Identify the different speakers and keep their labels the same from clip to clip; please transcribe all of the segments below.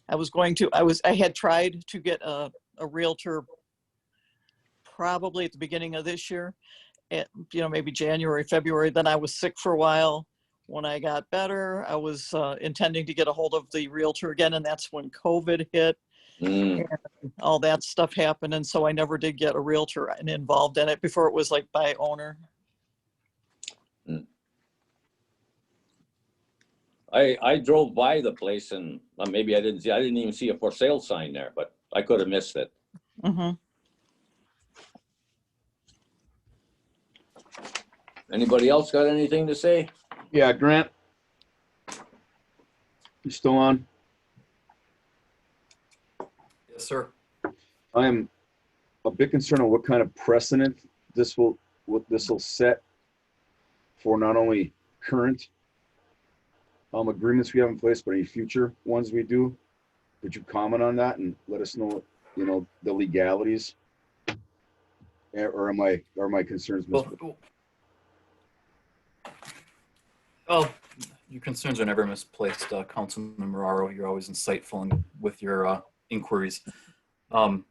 Speaker 1: I had tried to get a realtor probably at the beginning of this year, maybe January, February. Then I was sick for a while. When I got better, I was intending to get a hold of the realtor again, and that's when COVID hit. And all that stuff happened, and so I never did get a realtor involved in it before it was like by owner.
Speaker 2: I drove by the place, and maybe I didn't even see a for sale sign there, but I could have missed it.
Speaker 1: Mm-hmm.
Speaker 2: Anybody else got anything to say?
Speaker 3: Yeah, Grant, you still on?
Speaker 4: Yes, sir.
Speaker 3: I am a bit concerned on what kind of precedent this will set for not only current agreements we have in place, but any future ones we do. Could you comment on that and let us know, the legalities? Or are my concerns misplaced?
Speaker 4: Well, your concerns are never misplaced, Councilman Moraro. You're always insightful with your inquiries. When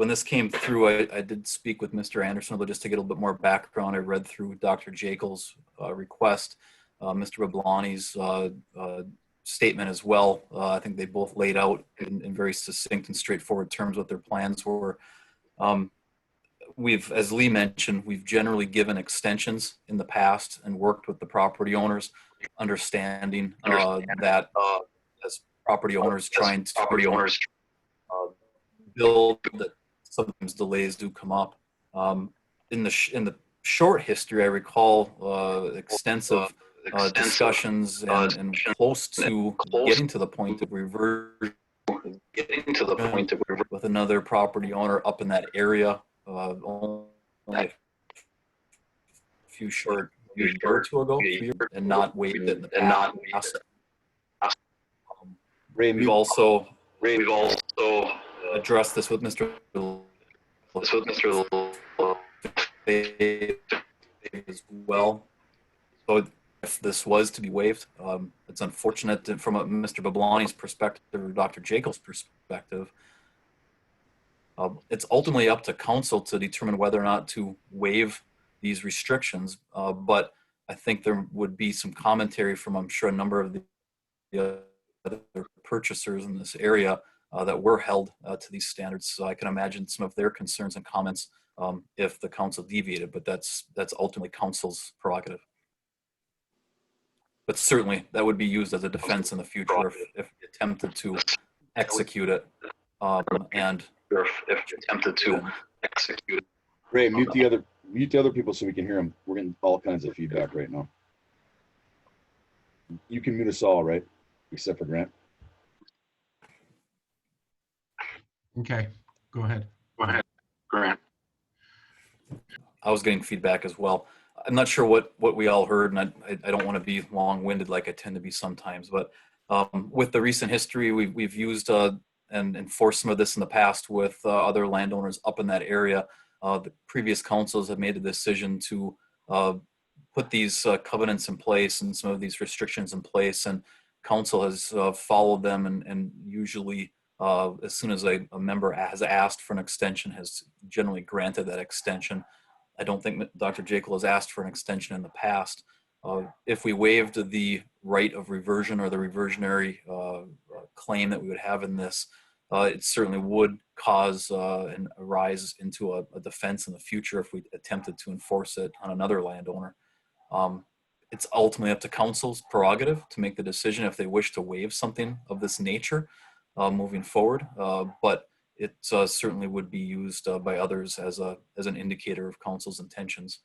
Speaker 4: this came through, I did speak with Mr. Anderson, but just to get a little bit more background, I read through Dr. Jekyll's request, Mr. Bablani's statement as well. I think they both laid out in very succinct and straightforward terms what their plans were. As Lee mentioned, we've generally given extensions in the past and worked with the property owners, understanding that as property owners trying to build, that sometimes delays do come up. In the short history, I recall extensive discussions and close to getting to the point of reversion with another property owner up in that area. Only a few short year or two ago, and not waived it in the past. We've also addressed this with Mr. as well. So if this was to be waived, it's unfortunate from Mr. Bablani's perspective or Dr. Jekyll's perspective. It's ultimately up to council to determine whether or not to waive these restrictions, but I think there would be some commentary from, I'm sure, a number of the other purchasers in this area that were held to these standards. So I can imagine some of their concerns and comments if the council deviated, but that's ultimately council's prerogative. But certainly that would be used as a defense in the future if attempted to execute it
Speaker 3: Ray, mute the other people so we can hear them. We're getting all kinds of feedback right now. You can mute us all, right? Except for Grant.
Speaker 5: Okay, go ahead.
Speaker 3: Grant.
Speaker 4: I was getting feedback as well. I'm not sure what we all heard, and I don't want to be long-winded like I tend to be sometimes, but with the recent history, we've used and enforced some of this in the past with other landowners up in that area. The previous councils have made the decision to put these covenants in place and some of these restrictions in place, and council has followed them, and usually as soon as a member has asked for an extension, has generally granted that extension. I don't think Dr. Jekyll has asked for an extension in the past. If we waived the right of reversion or the reversionary claim that we would have in this, it certainly would cause and arise into a defense in the future if we attempted to enforce it on another landowner. It's ultimately up to council's prerogative to make the decision if they wish to waive something of this nature moving forward, but it certainly would be used by others as an indicator of council's intentions.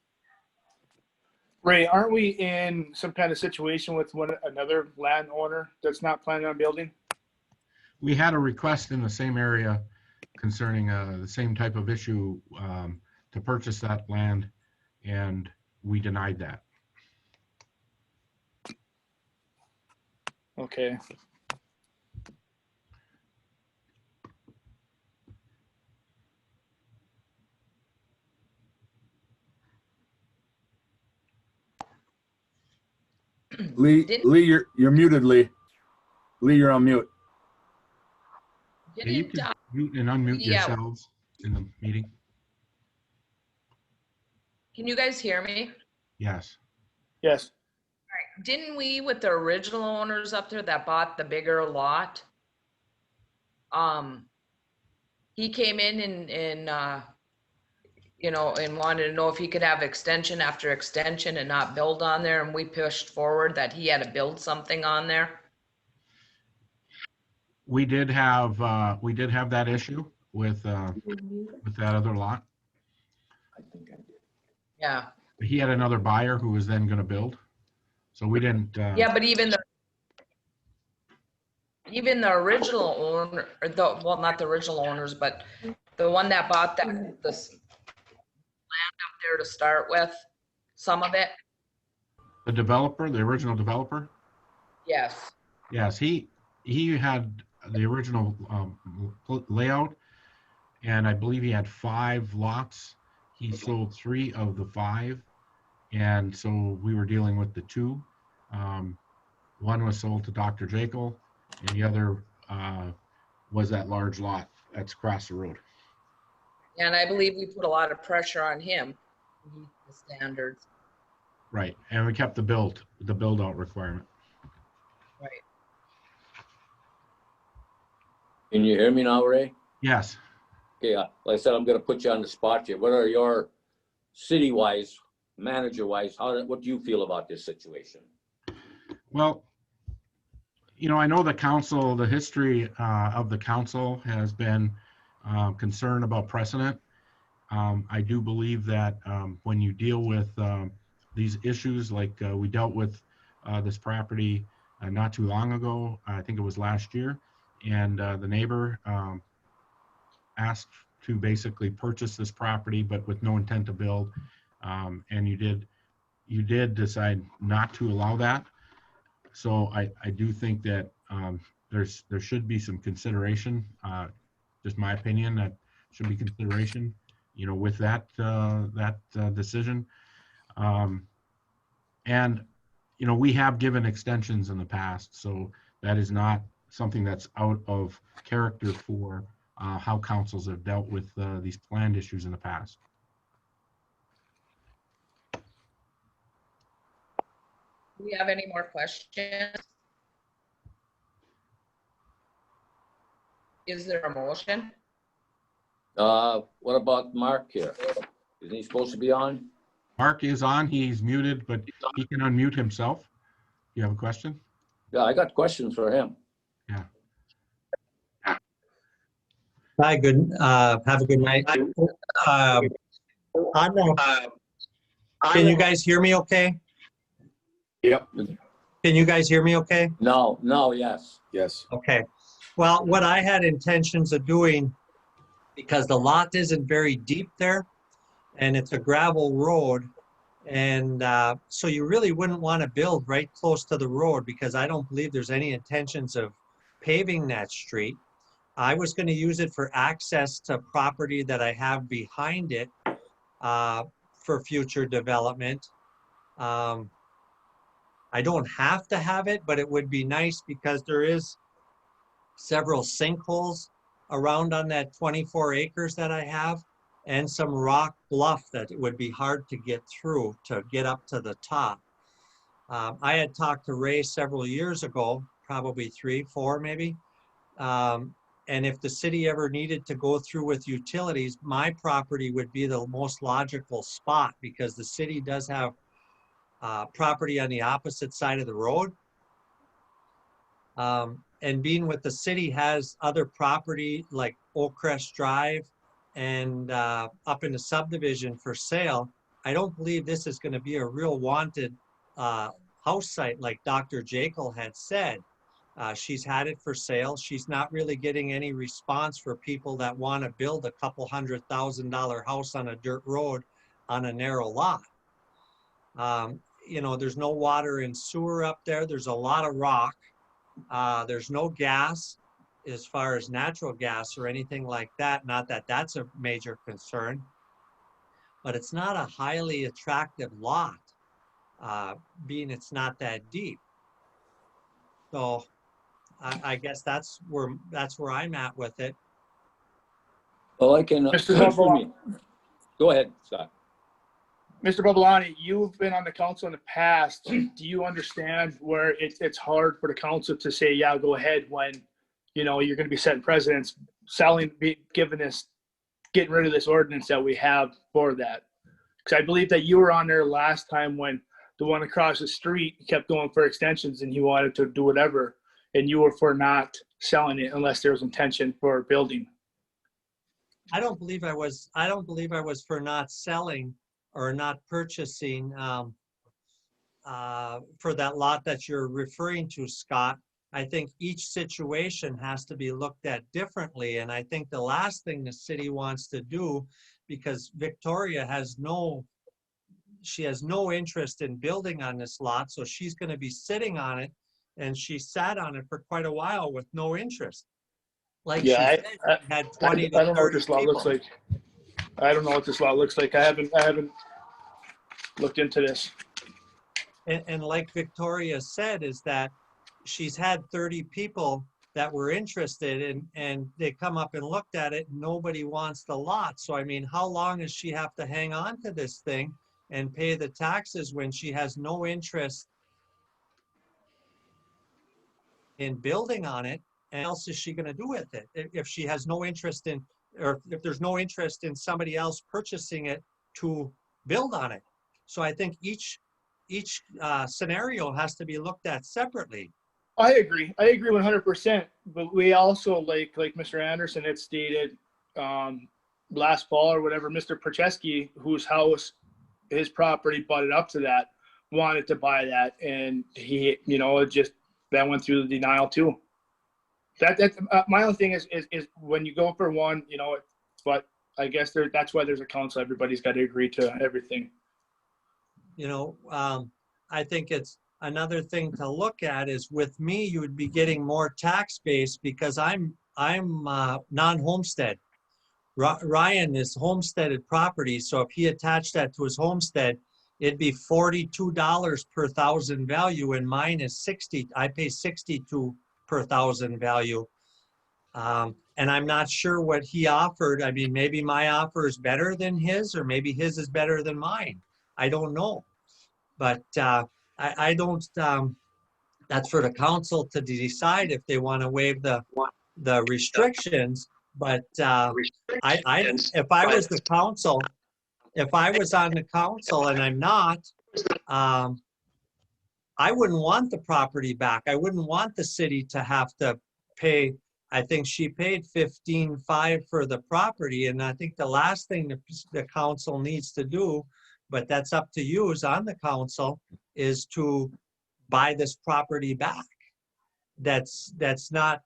Speaker 6: Ray, aren't we in some kind of situation with another landowner that's not planning on building?
Speaker 5: We had a request in the same area concerning the same type of issue to purchase that land, and we denied that.
Speaker 6: Okay.
Speaker 3: Lee, you're muted, Lee. Lee, you're on mute.
Speaker 5: Yeah, you
Speaker 7: Didn't,
Speaker 5: can mute and unmute
Speaker 7: yeah.
Speaker 5: yourselves in the meeting.
Speaker 7: Can you guys hear me?
Speaker 5: Yes.
Speaker 6: Yes.
Speaker 7: Didn't we, with the original owners up there that bought the bigger lot? He came in and you know, and wanted to know if he could have extension after extension and not build on there, and we pushed forward that he had to build something on there.
Speaker 5: We did have that issue with that other lot.
Speaker 7: Yeah,
Speaker 5: He had another buyer who was then gonna build. So we didn't,
Speaker 7: yeah, but even the original owner, or well, not the original owners, but the one that bought this land up there to start with, some of it,
Speaker 5: the developer, the original developer,
Speaker 7: yes.
Speaker 5: yes, he had the original layout, and I believe he had 5 lots. He sold 3 of the 5, and so we were dealing with the 2. One was sold to Dr. Jekyll, and the other was that large lot that's across the road.
Speaker 7: And I believe we put a lot of pressure on him to meet the standards.
Speaker 5: Right, and we kept the build out requirement.
Speaker 7: Right.
Speaker 2: Can you hear me now, Ray?
Speaker 5: Yes.
Speaker 2: Okay, like I said, I'm gonna put you on the spot here. What are your city-wise, manager-wise, what do you feel about this situation?
Speaker 5: Well, you know, I know the council, the history of the council has been concerned about precedent. I do believe that when you deal with these issues, like we dealt with this property not too long ago, I think it was last year, and the neighbor asked to basically purchase this property, but with no intent to build, and you did decide not to allow that. So I do think that there should be some consideration, just my opinion, that should be consideration, you know, with that decision. And you know, we have given extensions in the past, so that is not something that's out of character for how councils have dealt with these planned issues in the past.
Speaker 7: Do we have any more questions? Is there a motion?
Speaker 2: What about Mark here? Isn't he supposed to be on?
Speaker 5: Mark is on, he's muted, but he can unmute himself. You have a question?
Speaker 2: Yeah, I got questions for him.
Speaker 5: Yeah.
Speaker 8: Hi, have a good night. I don't know. Can you guys hear me okay?
Speaker 3: Yep.
Speaker 8: Can you guys hear me okay?
Speaker 2: No, yes.
Speaker 3: Yes.
Speaker 8: Okay. Well, what I had intentions of doing, because the lot isn't very deep there, and it's a gravel road, and so you really wouldn't want to build right close to the road, because I don't believe there's any intentions of paving that street. I was going to use it for access to property that I have behind it for future development. I don't have to have it, but it would be nice because there is several sinkholes around on that 24 acres that I have, and some rock bluff that it would be hard to get through to get up to the top. I had talked to Ray several years ago, probably 3, 4 maybe. And if the city ever needed to go through with utilities, my property would be the most logical spot, because the city does have property on the opposite side of the road. And being with the city has other property like Oakcrest Drive and up in the subdivision for sale. I don't believe this is going to be a real wanted house site like Dr. Jekyll had said. She's had it for sale. She's not really getting any response for people that want to build a couple $100,000 house on a dirt road on a narrow lot. You know, there's no water and sewer up there. There's a lot of rock. There's no gas as far as natural gas or anything like that. Not that that's a major concern, but it's not a highly attractive lot, being it's not that deep. So I guess that's where I'm at with it.
Speaker 2: Well, I can,
Speaker 6: Mr.
Speaker 2: excuse
Speaker 6: Bobolani,
Speaker 2: me. Go ahead, Scott.
Speaker 6: Mr. Bobolani, you've been on the council in the past. Do you understand where it's hard for the council to say, yeah, go ahead when, you know, you're going to be setting precedents, getting rid of this ordinance that we have for that? Because I believe that you were on there last time when the one across the street kept going for extensions and he wanted to do whatever, and you were for not selling it unless there was intention for building.
Speaker 8: I don't believe I was for not selling or not purchasing for that lot that you're referring to, Scott. I think each situation has to be looked at differently. And I think the last thing the city wants to do, because Victoria has no interest in building on this lot, so she's going to be sitting on it, and she sat on it for quite a while with no interest. Like she said, she had 20 to 30
Speaker 6: I don't know what this lot looks
Speaker 8: people.
Speaker 6: like. I don't know what this lot looks like. I haven't looked into this.
Speaker 8: And like Victoria said, is that she's had 30 people that were interested and they come up and looked at it. Nobody wants the lot. So, I mean, how long does she have to hang on to this thing and pay the taxes when she has no interest in building on it? And else is she going to do with it if she has no interest in, or if there's no interest in somebody else purchasing it to build on it? So I think each scenario has to be looked at separately.
Speaker 6: I agree 100%. But we also, like Mr. Anderson had stated last fall or whatever, Mr. Percheski, whose house, his property butted up to that, wanted to buy that, and he, you know, it just that went through the denial too. That my only thing is when you go for one, you know, but I guess that's why there's a council. Everybody's got to agree to everything.
Speaker 8: You know, I think it's another thing to look at is with me, you would be getting more tax base because I'm non-homestead. Ryan is homesteaded property. So if he attached that to his homestead, it'd be $42 per thousand value, and mine is 60. I pay 62 per thousand value. And I'm not sure what he offered. I mean, maybe my offer is better than his, or maybe his is better than mine. I don't know. But I don't, that's for the council to decide if they want to waive the restrictions. But if I was the council, if I was on the council, and I'm not, I wouldn't want the property back. I wouldn't want the city to have to pay. I think she paid $15,500 for the property. And I think the last thing the council needs to do, but that's up to you as on the council, is to buy this property back. That's not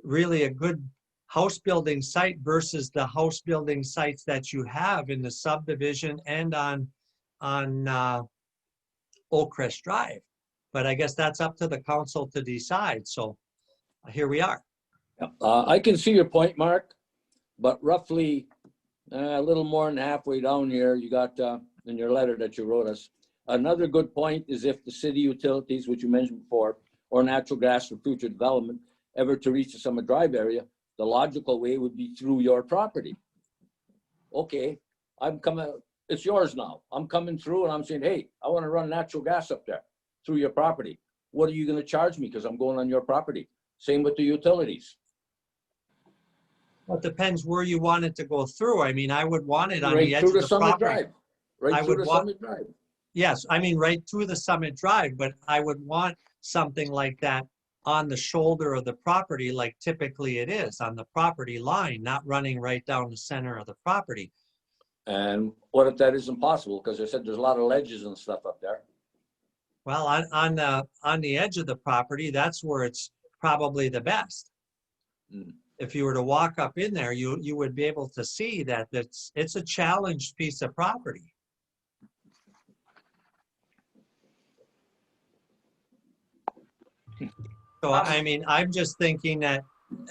Speaker 8: really a good house building site versus the house building sites that you have in the subdivision and on Oakcrest Drive. But I guess that's up to the council to decide. So here we are.
Speaker 2: I can see your point, Mark, but roughly a little more than halfway down here, you got in your letter that you wrote us. Another good point is if the city utilities, which you mentioned before, or natural gas for future development, ever to reach the Summit Drive area, the logical way would be through your property. Okay, I'm coming, it's yours now. I'm coming through and I'm saying, hey, I want to run natural gas up there through your property. What are you going to charge me because I'm going on your property? Same with the utilities.
Speaker 8: Well, it depends where you want it to go through. I mean, I would want it on
Speaker 2: Right
Speaker 8: the edge
Speaker 2: through
Speaker 8: of
Speaker 2: the
Speaker 8: the
Speaker 2: Summit
Speaker 8: property.
Speaker 2: Drive. Right through the Summit Drive.
Speaker 8: Yes, I mean, right through the Summit Drive, but I would want something like that on the shoulder of the property, like typically it is on the property line, not running right down the center of the property.
Speaker 2: And what if that isn't possible? Because I said there's a lot of ledges and stuff up there.
Speaker 8: Well, on the edge of the property, that's where it's probably the best.
Speaker 2: Mm.
Speaker 8: If you were to walk up in there, you would be able to see that it's a challenged piece of property. So, I mean, I'm just thinking that,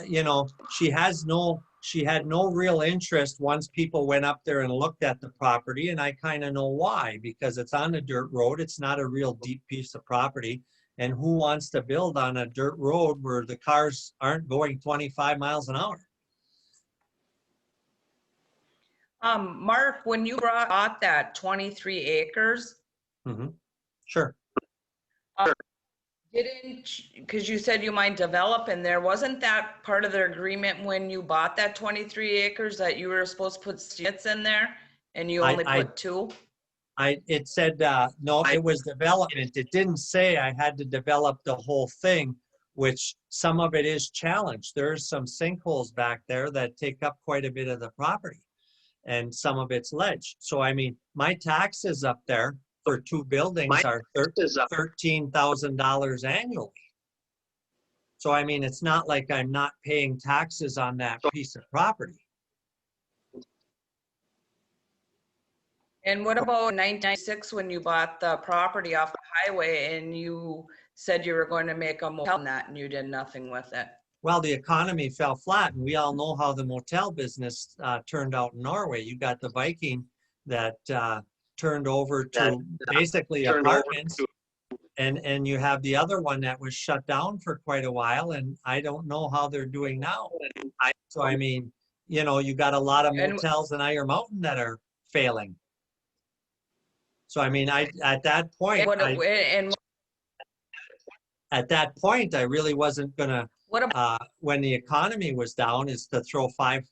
Speaker 8: you know, she had no real interest once people went up there and looked at the property. And I kind of know why, because it's on a dirt road. It's not a real deep piece of property. And who wants to build on a dirt road where the cars aren't going 25 miles an hour?
Speaker 7: Mark, when you bought that 23 acres,
Speaker 8: Sure.
Speaker 7: because you said you might develop in there, wasn't that part of their agreement when you bought that 23 acres that you were supposed to put units in there and you only put 2?
Speaker 8: It said, no, it was development. It didn't say I had to develop the whole thing, which some of it is challenged. There's some sinkholes back there that take up quite a bit of the property, and some of it's ledge. So, I mean, my taxes up there for 2 buildings are $13,000 annually. So, I mean, it's not like I'm not paying taxes on that piece of property.
Speaker 7: And what about 1996 when you bought the property off the highway and you said you were going to make a motel on that and you did nothing with it?
Speaker 8: Well, the economy fell flat, and we all know how the motel business turned out in Norway. You got the Viking that turned over to basically apartments, and you have the other one that was shut down for quite a while, and I don't know how they're doing now. So, I mean, you know, you got a lot of motels in Iron Mountain that are failing. So, I mean, at that point, I really wasn't gonna, when the economy was down, is to throw $5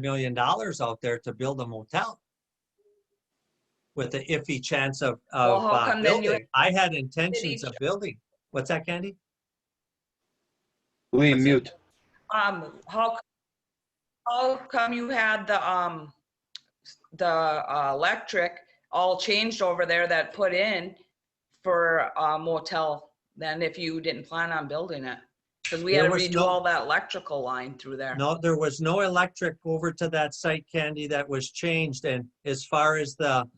Speaker 8: million out there to build a motel with the iffy chance of building. I had intentions of building. What's that, Candy?
Speaker 3: William, mute.
Speaker 7: How come you had the electric all changed over there that put in for a motel then if you didn't plan on building it? Because we had to redo all that electrical line through there.
Speaker 8: No, there was no electric over to that site, Candy, that was changed. And as far as the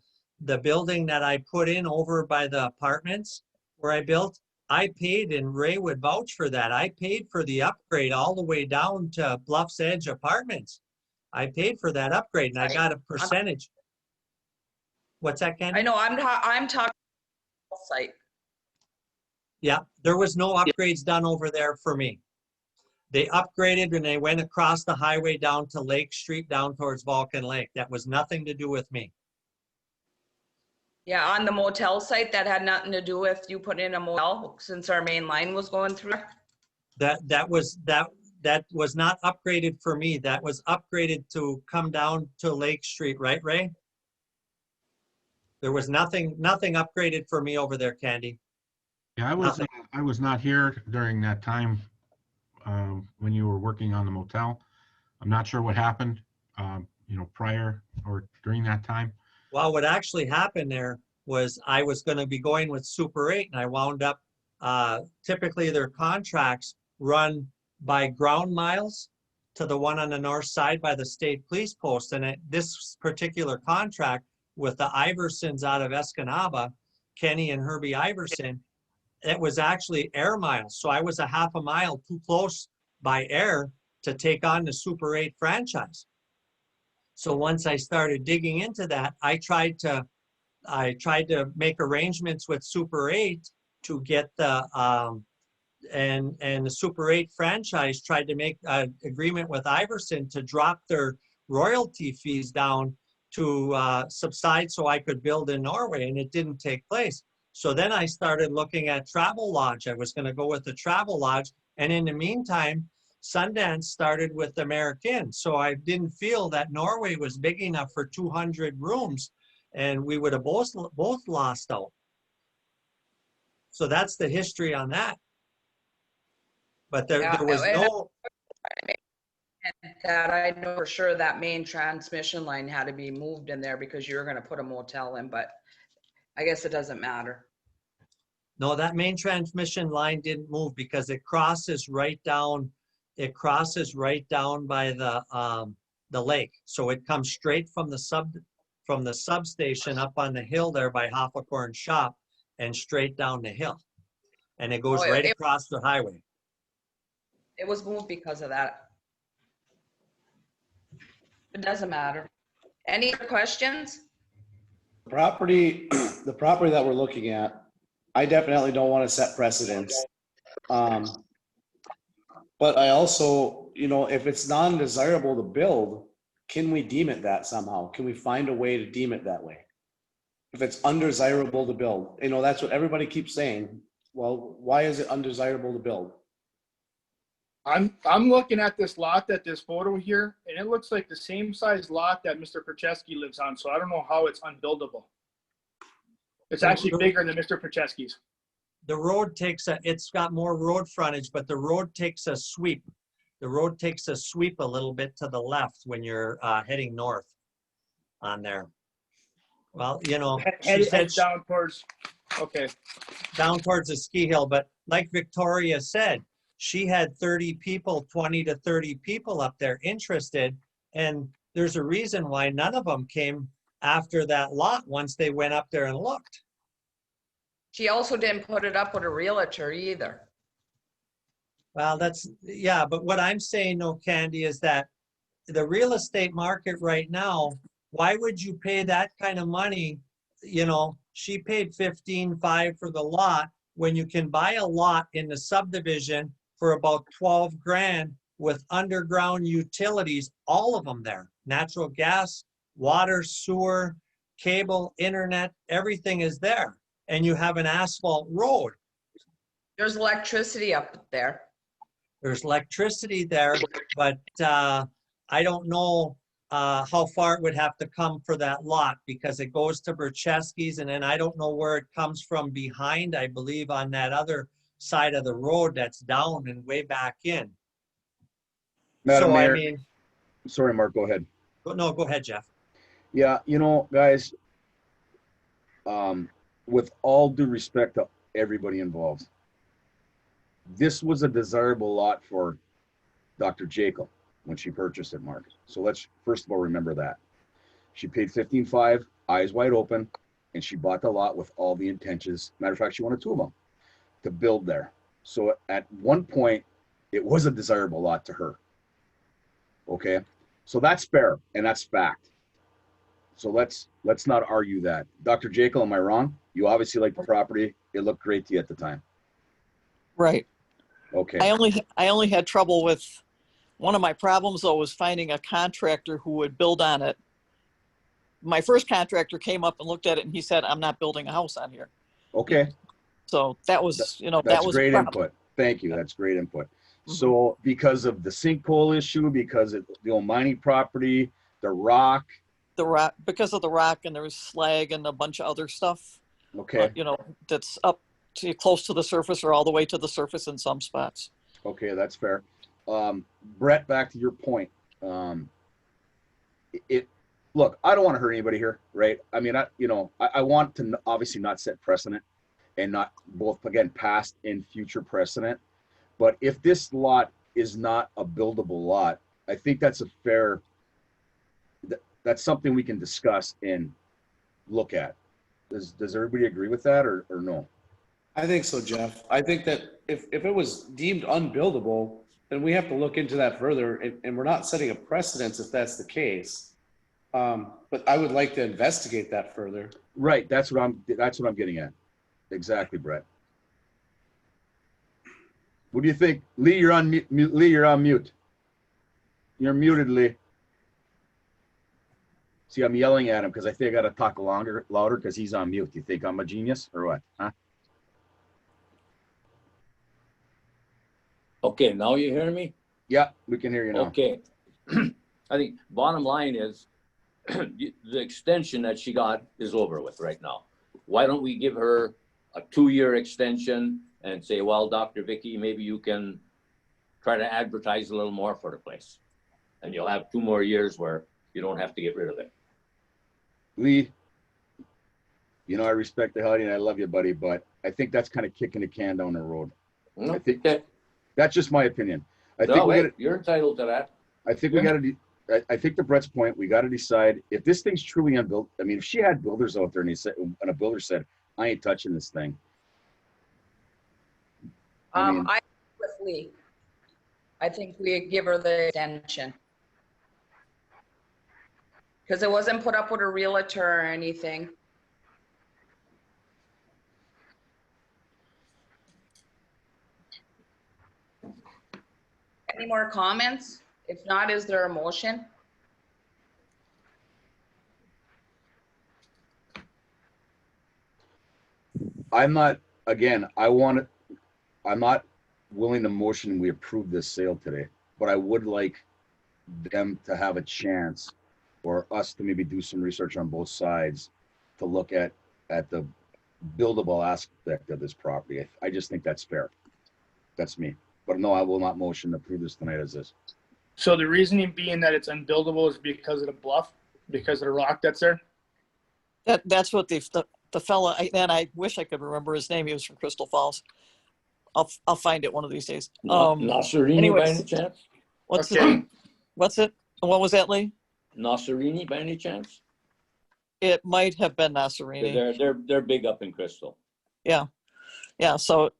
Speaker 8: building that I put in over by the apartments where I built, I paid, and Ray would vouch for that. I paid for the upgrade all the way down to Bluff's Edge Apartments. I paid for that upgrade, and I got a percentage. What's that, Candy?
Speaker 7: I know, I'm talking site.
Speaker 8: Yeah, there was no upgrades done over there for me. They upgraded and they went across the highway down to Lake Street, down towards Vulcan Lake. That was nothing to do with me.
Speaker 7: Yeah, on the motel site, that had nothing to do with you putting in a motel since our main line was going through.
Speaker 8: That was not upgraded for me. That was upgraded to come down to Lake Street, right, Ray? There was nothing upgraded for me over there, Candy.
Speaker 5: Yeah, I was not here during that time when you were working on the motel. I'm not sure what happened, you know, prior or during that time.
Speaker 8: Well, what actually happened there was I was going to be going with Super 8, and I wound up, typically their contracts run by ground miles to the one on the north side by the state police post. And this particular contract with the Iversons out of Escanaba, Kenny and Herbie Iverson, it was actually air miles. So I was a half a mile too close by air to take on the Super 8 franchise. So once I started digging into that, I tried to make arrangements with Super 8 to get the and the Super 8 franchise tried to make an agreement with Iverson to drop their royalty fees down to subside so I could build in Norway, and it didn't take place. So then I started looking at Travel Lodge. I was going to go with the Travel Lodge, and in the meantime, Sundance started with American. So I didn't feel that Norway was big enough for 200 rooms, and we would have both lost out. So that's the history on that. But there was no.
Speaker 7: And that I know for sure that main transmission line had to be moved in there because you were going to put a motel in, but I guess it doesn't matter.
Speaker 8: No, that main transmission line didn't move because it crosses right down. It crosses right down by the lake. So it comes straight from the substation up on the hill there by Hoffacorn Shop and straight down the hill. And it goes right across the highway.
Speaker 7: It was moved because of that. It doesn't matter. Any other questions?
Speaker 9: The property that we're looking at I definitely don't want to set precedents. Um, but I also, you know, if it's non-desirable to build, can we deem it that somehow? Can we find a way to deem it that way? If it's undesirable to build, you know, that's what everybody keeps saying. Well, why is it undesirable to build?
Speaker 6: I'm looking at this lot, that this photo here, and it looks like the same size lot that Mr. Procheski lives on. So I don't know how it's unbuildable. It's actually bigger than Mr. Procheski's.
Speaker 8: The road it's got more road frontage, but the road takes a sweep. The road takes a sweep a little bit to the left when you're heading north on there. Well, you know, she said
Speaker 6: Down towards, okay.
Speaker 8: down towards the ski hill, but like Victoria said, she had 30 people, 20 to 30 people up there interested. And there's a reason why none of them came after that lot once they went up there and looked.
Speaker 7: She also didn't put it up with a realtor either.
Speaker 8: Well, yeah, but what I'm saying, no, Candy, is that the real estate market right now, why would you pay that kind of money? You know, she paid 15.5 for the lot when you can buy a lot in the subdivision for about 12 grand with underground utilities, all of them there, natural gas, water, sewer, cable, internet, everything is there. And you have an asphalt road.
Speaker 7: There's electricity up there.
Speaker 8: There's electricity there, but I don't know how far it would have to come for that lot because it goes to Bercheski's and then I don't know where it comes from behind, I believe on that other side of the road that's down and way back in.
Speaker 3: Madam
Speaker 8: So,
Speaker 3: Mayor,
Speaker 8: I mean,
Speaker 3: sorry, Mark, go ahead.
Speaker 8: no, go ahead, Jeff.
Speaker 3: Yeah, you know, guys, with all due respect to everybody involved, this was a desirable lot for Dr. Jekyll when she purchased it, Mark. So let's first of all remember that. She paid 15.5, eyes wide open, and she bought the lot with all the intentions. Matter of fact, she wanted 2 of them to build there. So at one point, it was a desirable lot to her. Okay, so that's fair and that's fact. So let's not argue that. Dr. Jekyll, am I wrong? You obviously liked the property. It looked great to you at the time.
Speaker 1: Right.
Speaker 3: Okay.
Speaker 1: I only had trouble with, one of my problems though was finding a contractor who would build on it. My first contractor came up and looked at it and he said, I'm not building a house on here.
Speaker 3: Okay.
Speaker 1: So that was, you know, that
Speaker 3: That's
Speaker 1: was
Speaker 3: great input. Thank you. That's great input. So because of the sinkhole issue, because of the old mining property, the rock.
Speaker 1: The rock, because of the rock, and there was slag and a bunch of other stuff.
Speaker 3: Okay.
Speaker 1: You know, that's up to close to the surface or all the way to the surface in some spots.
Speaker 3: Okay, that's fair. Brett, back to your point. Look, I don't want to hurt anybody here, right? I mean, I want to obviously not set precedent and not both, again, past and future precedent. But if this lot is not a buildable lot, I think that's a fair, that's something we can discuss and look at. Does everybody agree with that or no?
Speaker 9: I think so, Jeff. I think that if it was deemed unbuildable, then we have to look into that further, and we're not setting a precedence if that's the case. But I would like to investigate that further.
Speaker 3: Right, that's what I'm getting at. Exactly, Brett. What do you think? Lee, you're on mute. Lee, you're on mute. You're muted, Lee. See, I'm yelling at him because I think I got to talk louder because he's on mute. You think I'm a genius or what? Huh?
Speaker 2: Okay, now you hear me?
Speaker 3: Yeah, we can hear you now.
Speaker 2: Okay. I think bottom line is the extension that she got is over with right now. Why don't we give her a 2-year extension and say, well, Dr. Vicky, maybe you can try to advertise a little more for the place. And you'll have 2 more years where you don't have to get rid of it.
Speaker 3: Lee, you know I respect the hell out of you and I love you, buddy, but I think that's kind of kicking the can down the road.
Speaker 2: No,
Speaker 3: I think that's just my opinion.
Speaker 2: You're entitled to that.
Speaker 3: I think we got to. I think to Brett's point, we got to decide if this thing's truly unbuilt. I mean, if she had builders out there and a builder said, "I ain't touching this thing."
Speaker 7: I agree with Lee. I think we give her the extension. Because it wasn't put up with a realtor or anything. Any more comments? If not, is there a motion?
Speaker 3: I'm not, again, I'm not willing to motion we approve this sale today, but I would like them to have a chance, or us to maybe do some research on both sides to look at the buildable aspect of this property. I just think that's fair. That's me. But no, I will not motion to approve this tonight as is.
Speaker 6: So the reasoning being that it's unbuildable is because of the bluff, because of the rock that's there?
Speaker 1: That's what the fella, and I wish I could remember his name. He was from Crystal Falls. I'll find it one of these days.
Speaker 2: Nasserini by any chance?
Speaker 1: What's
Speaker 6: Okay.
Speaker 1: it? What's it? What was that, Lee?
Speaker 2: Nasserini by any chance?
Speaker 1: It might have been Nasserini.
Speaker 2: They're big up in Crystal.
Speaker 1: Yeah. So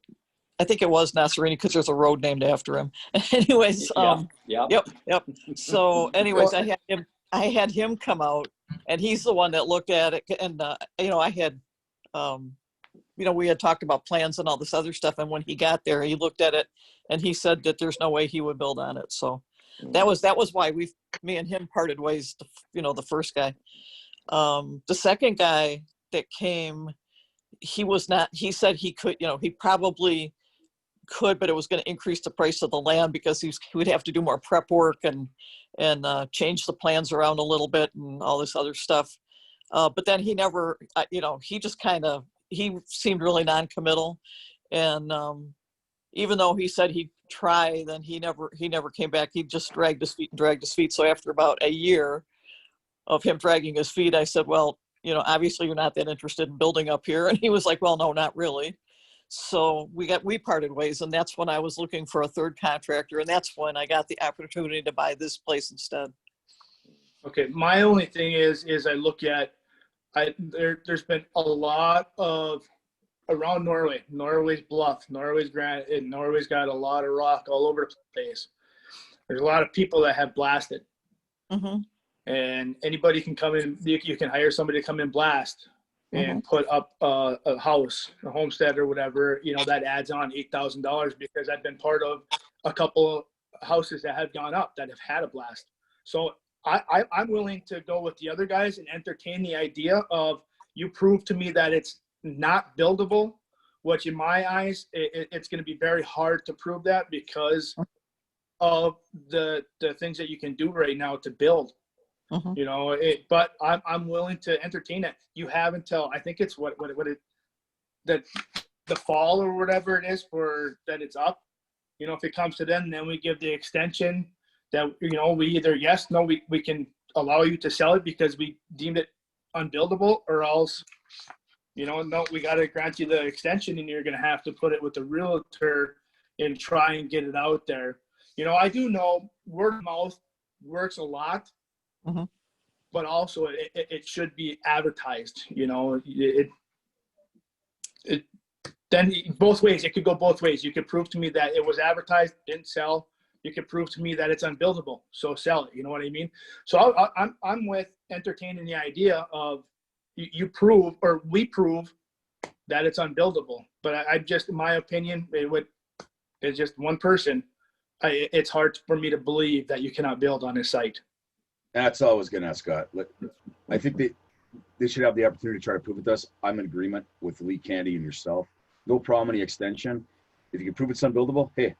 Speaker 1: I think it was Nasserini because there's a road named after him. Anyways,
Speaker 2: Yeah.
Speaker 1: yep. So anyways, I had him come out, and he's the one that looked at it. And I had, we had talked about plans and all this other stuff. And when he got there, he looked at it, and he said that there's no way he would build on it. So that was why me and him parted ways. The first guy, the second guy that came, he was not. He said he could. He probably could, but it was going to increase the price of the land because he would have to do more prep work and change the plans around a little bit and all this other stuff. But then he never, he just he seemed really non-committal. And even though he said he'd try, then he never came back. He just dragged his feet. So after about a year of him dragging his feet, I said, well, obviously you're not that interested in building up here. And he was like, well, no, not really. So we parted ways, and that's when I was looking for a third contractor, and that's when I got the opportunity to buy this place instead.
Speaker 6: Okay, my only thing is I look at, there's been a lot of, around Norway, Norway's bluff, Norway's granite, and Norway's got a lot of rock all over the place. There's a lot of people that have blasted.
Speaker 1: Mm-hmm.
Speaker 6: And anybody can come in, you can hire somebody to come in blast and put up a house, a homestead or whatever, that adds on $8,000 because I've been part of a couple houses that have gone up that have had a blast. So I'm willing to go with the other guys and entertain the idea of, you prove to me that it's not buildable, which in my eyes, it's going to be very hard to prove that because of the things that you can do right now to build. But I'm willing to entertain it. You have until, I think it's the fall or whatever it is for that it's up. If it comes to then we give the extension that, we either yes, no, we can allow you to sell it because we deemed it unbuildable, or else, no, we got to grant you the extension and you're going to have to put it with the realtor and try and get it out there. I do know word of mouth works a lot. But also it should be advertised, then both ways, it could go both ways. You could prove to me that it was advertised, didn't sell. You could prove to me that it's unbuildable, so sell it. You know what I mean? So I'm with entertaining the idea of you prove, or we prove that it's unbuildable. But I just, in my opinion, it's just one person. It's hard for me to believe that you cannot build on this site.
Speaker 3: That's all I was going to ask, Scott. I think they should have the opportunity to try to prove it to us. I'm in agreement with Lee Candy and yourself. No problem any extension. If you can prove it's unbuildable, hey,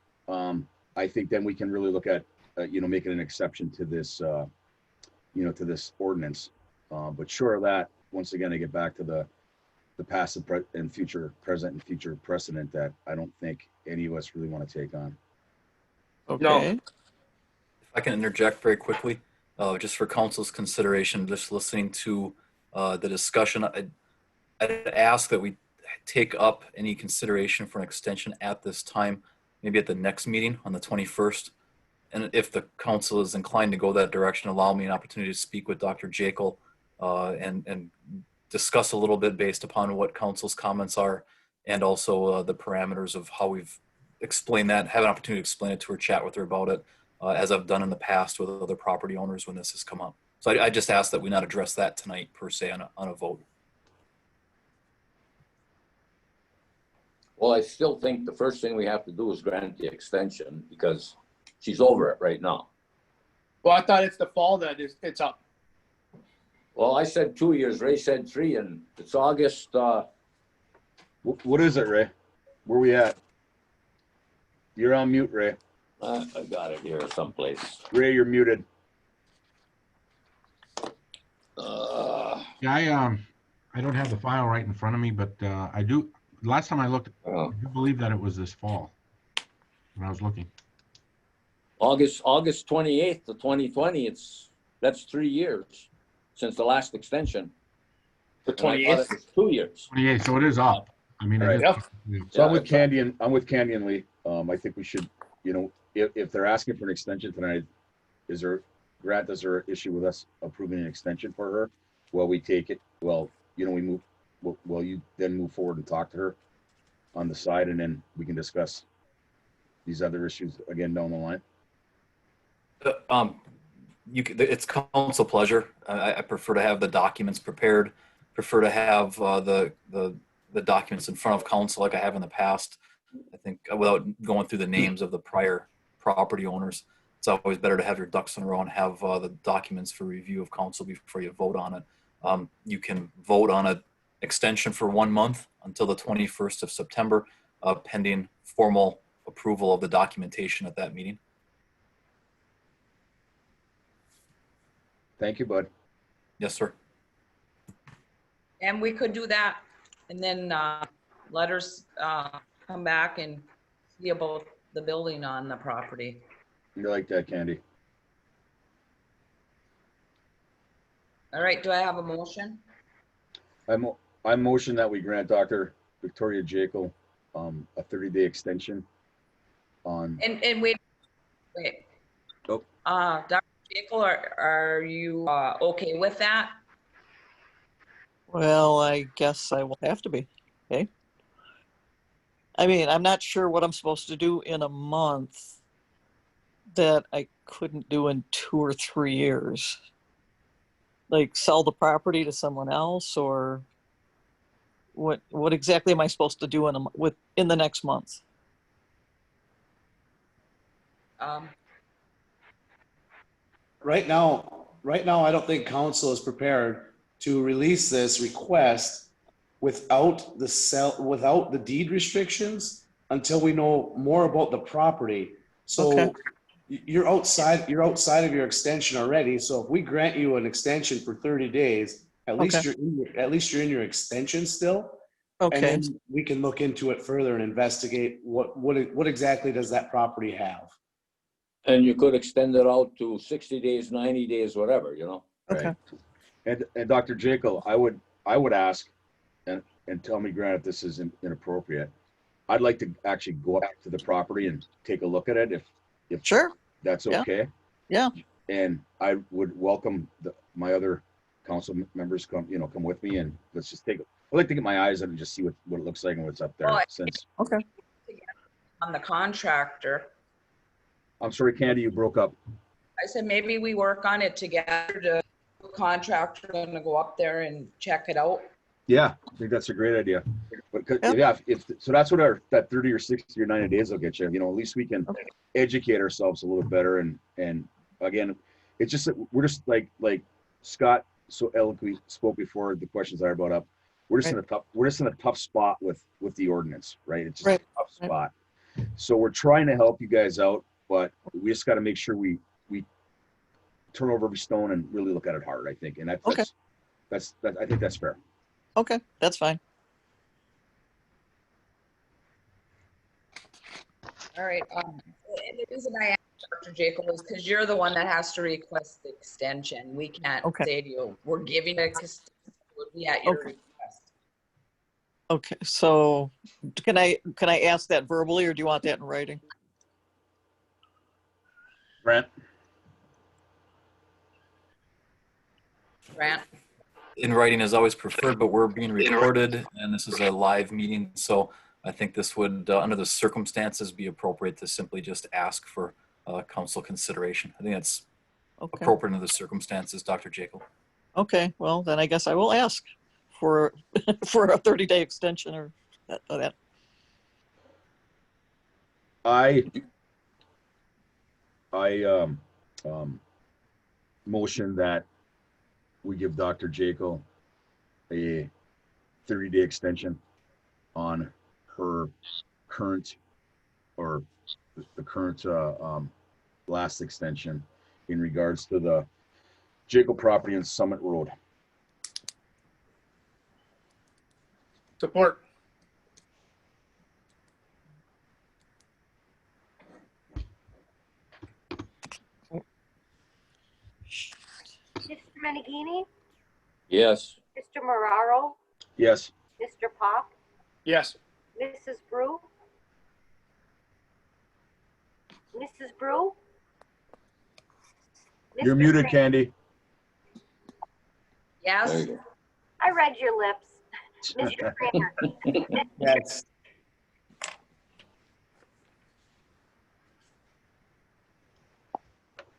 Speaker 3: I think then we can really look at, making an exception to this, to this ordinance. But short of that, once again, I get back to the past and future, present and future precedent that I don't think any of us really want to take on.
Speaker 1: Okay.
Speaker 6: No.
Speaker 4: If I can interject very quickly. Just for council's consideration, just listening to the discussion, I'd ask that we take up any consideration for an extension at this time, maybe at the next meeting on the 21st. And if the council is inclined to go that direction, allow me an opportunity to speak with Dr. Jekyll and discuss a little bit based upon what council's comments are, and also the parameters of how we've explained that, have an opportunity to explain it to her, chat with her about it. As I've done in the past with other property owners when this has come up. So I just ask that we not address that tonight per se on a vote.
Speaker 2: Well, I still think the first thing we have to do is grant the extension, because she's over it right now.
Speaker 6: Well, I thought it's the fall that it's up.
Speaker 2: Well, I said 2 years, Ray said 3, and it's August,
Speaker 3: What is it, Ray? Where we at? You're on mute, Ray.
Speaker 2: I got it here someplace.
Speaker 3: Ray, you're muted.
Speaker 5: Yeah, I don't have the file right in front of me, but I do. Last time I looked, I
Speaker 2: Oh.
Speaker 5: do believe that it was this fall when I was looking.
Speaker 2: August 28th of 2020, that's 3 years since the last extension.
Speaker 6: The
Speaker 2: And I thought it was 2 years.
Speaker 5: 28, so it is up. I mean, it
Speaker 3: Right.
Speaker 5: is.
Speaker 6: Yeah.
Speaker 5: Yeah.
Speaker 3: So I'm
Speaker 2: Yeah,
Speaker 3: with
Speaker 2: it's-
Speaker 3: Candy and Lee. I think we should, if they're asking for an extension tonight, Grant, is there an issue with us approving an extension for her? Well, we take it, you then move forward and talk to her on the side, and then we can discuss these other issues again down the line.
Speaker 4: It's council pleasure. I prefer to have the documents prepared, prefer to have the documents in front of council like I have in the past. I think without going through the names of the prior property owners, it's always better to have your ducks in a row and have the documents for review of council before you vote on it. You can vote on an extension for 1 month until the 21st of September, pending formal approval of the documentation at that meeting.
Speaker 3: Thank you, bud.
Speaker 4: Yes, sir.
Speaker 7: And we could do that and then let us come back and see about the building on the property.
Speaker 3: You like that, Candy?
Speaker 7: All right, do I have a motion?
Speaker 3: I motion that we grant Dr. Victoria Jekyll a 30-day extension on.
Speaker 7: And wait.
Speaker 3: Oh.
Speaker 7: Dr. Jekyll, are you okay with that?
Speaker 1: Well, I guess I will have to be. Okay. I mean, I'm not sure what I'm supposed to do in a month that I couldn't do in 2 or 3 years. Like sell the property to someone else, or what exactly am I supposed to do in the next month?
Speaker 9: Right now, I don't think council is prepared to release this request without the deed restrictions until we know more about the property. So
Speaker 1: Okay.
Speaker 9: you're outside of your extension already. So if we grant you an extension for 30 days, at least
Speaker 1: Okay.
Speaker 9: you're in your extension still. And
Speaker 1: Okay.
Speaker 9: then we can look into it further and investigate what exactly does that property have.
Speaker 2: And you could extend it out to 60 days, 90 days, whatever,
Speaker 1: Okay.
Speaker 3: Right. And Dr. Jekyll, I would ask, and tell me, Grant, if this is inappropriate. I'd like to actually go up to the property and take a look at it if
Speaker 1: Sure.
Speaker 3: that's
Speaker 1: Yeah.
Speaker 3: okay.
Speaker 1: Yeah.
Speaker 3: And I would welcome my other council members come with me, and let's just I'd like to get my eyes on it and just see what it looks like and what's up there.
Speaker 7: Well,
Speaker 3: Since
Speaker 1: Okay.
Speaker 7: On the contractor,
Speaker 3: I'm sorry, Candy, you broke up.
Speaker 7: I said maybe we work on it together. The contractor gonna go up there and check it out.
Speaker 3: Yeah, I think that's a great idea. But
Speaker 1: Yep.
Speaker 3: yeah, so that's what that 30 or 60 or 90 days will get you. At least we can educate ourselves a little better. And again, it's just that we're just like Scott so eloquently spoke before the questions I brought up. We're just in a tough spot with the ordinance, right? It's just
Speaker 1: Right.
Speaker 3: a tough spot. So we're trying to help you guys out, but we just got to make sure we turn over every stone and really look at it hard, I think. And I think that's fair.
Speaker 1: Okay. That's fine.
Speaker 7: All right. And the reason I asked Dr. Jacob is because you're the one that has to request the extension. We can't
Speaker 1: Okay.
Speaker 7: say to you, we're giving it, because it would be at your
Speaker 1: Okay.
Speaker 7: request.
Speaker 1: Okay. So can I ask that verbally, or do you want that in writing?
Speaker 3: Grant?
Speaker 7: Grant?
Speaker 4: In writing is always preferred, but we're being recorded and this is a live meeting. So I think this would, under the circumstances, be appropriate to simply just ask for council consideration. I think that's
Speaker 1: Okay.
Speaker 4: appropriate under the circumstances, Dr. Jekyll.
Speaker 1: Okay. Well, then I guess I will ask for for a 30-day extension or that.
Speaker 3: I motion that we give Dr. Jekyll a 30-day extension on her current, or the current last extension in regards to the Jekyll property in Summit Road.
Speaker 6: Support.
Speaker 10: Mr. Menegini,
Speaker 2: Yes.
Speaker 10: Mr. Marraro,
Speaker 3: Yes.
Speaker 10: Mr. Pop,
Speaker 6: Yes.
Speaker 10: Mrs. Brew, Mrs. Brew.
Speaker 3: You're
Speaker 10: Mr.
Speaker 3: muted,
Speaker 10: Kramer.
Speaker 3: Candy.
Speaker 7: Yes,
Speaker 2: There you go.
Speaker 10: I read your lips. Mr. Kramer,
Speaker 9: Yes.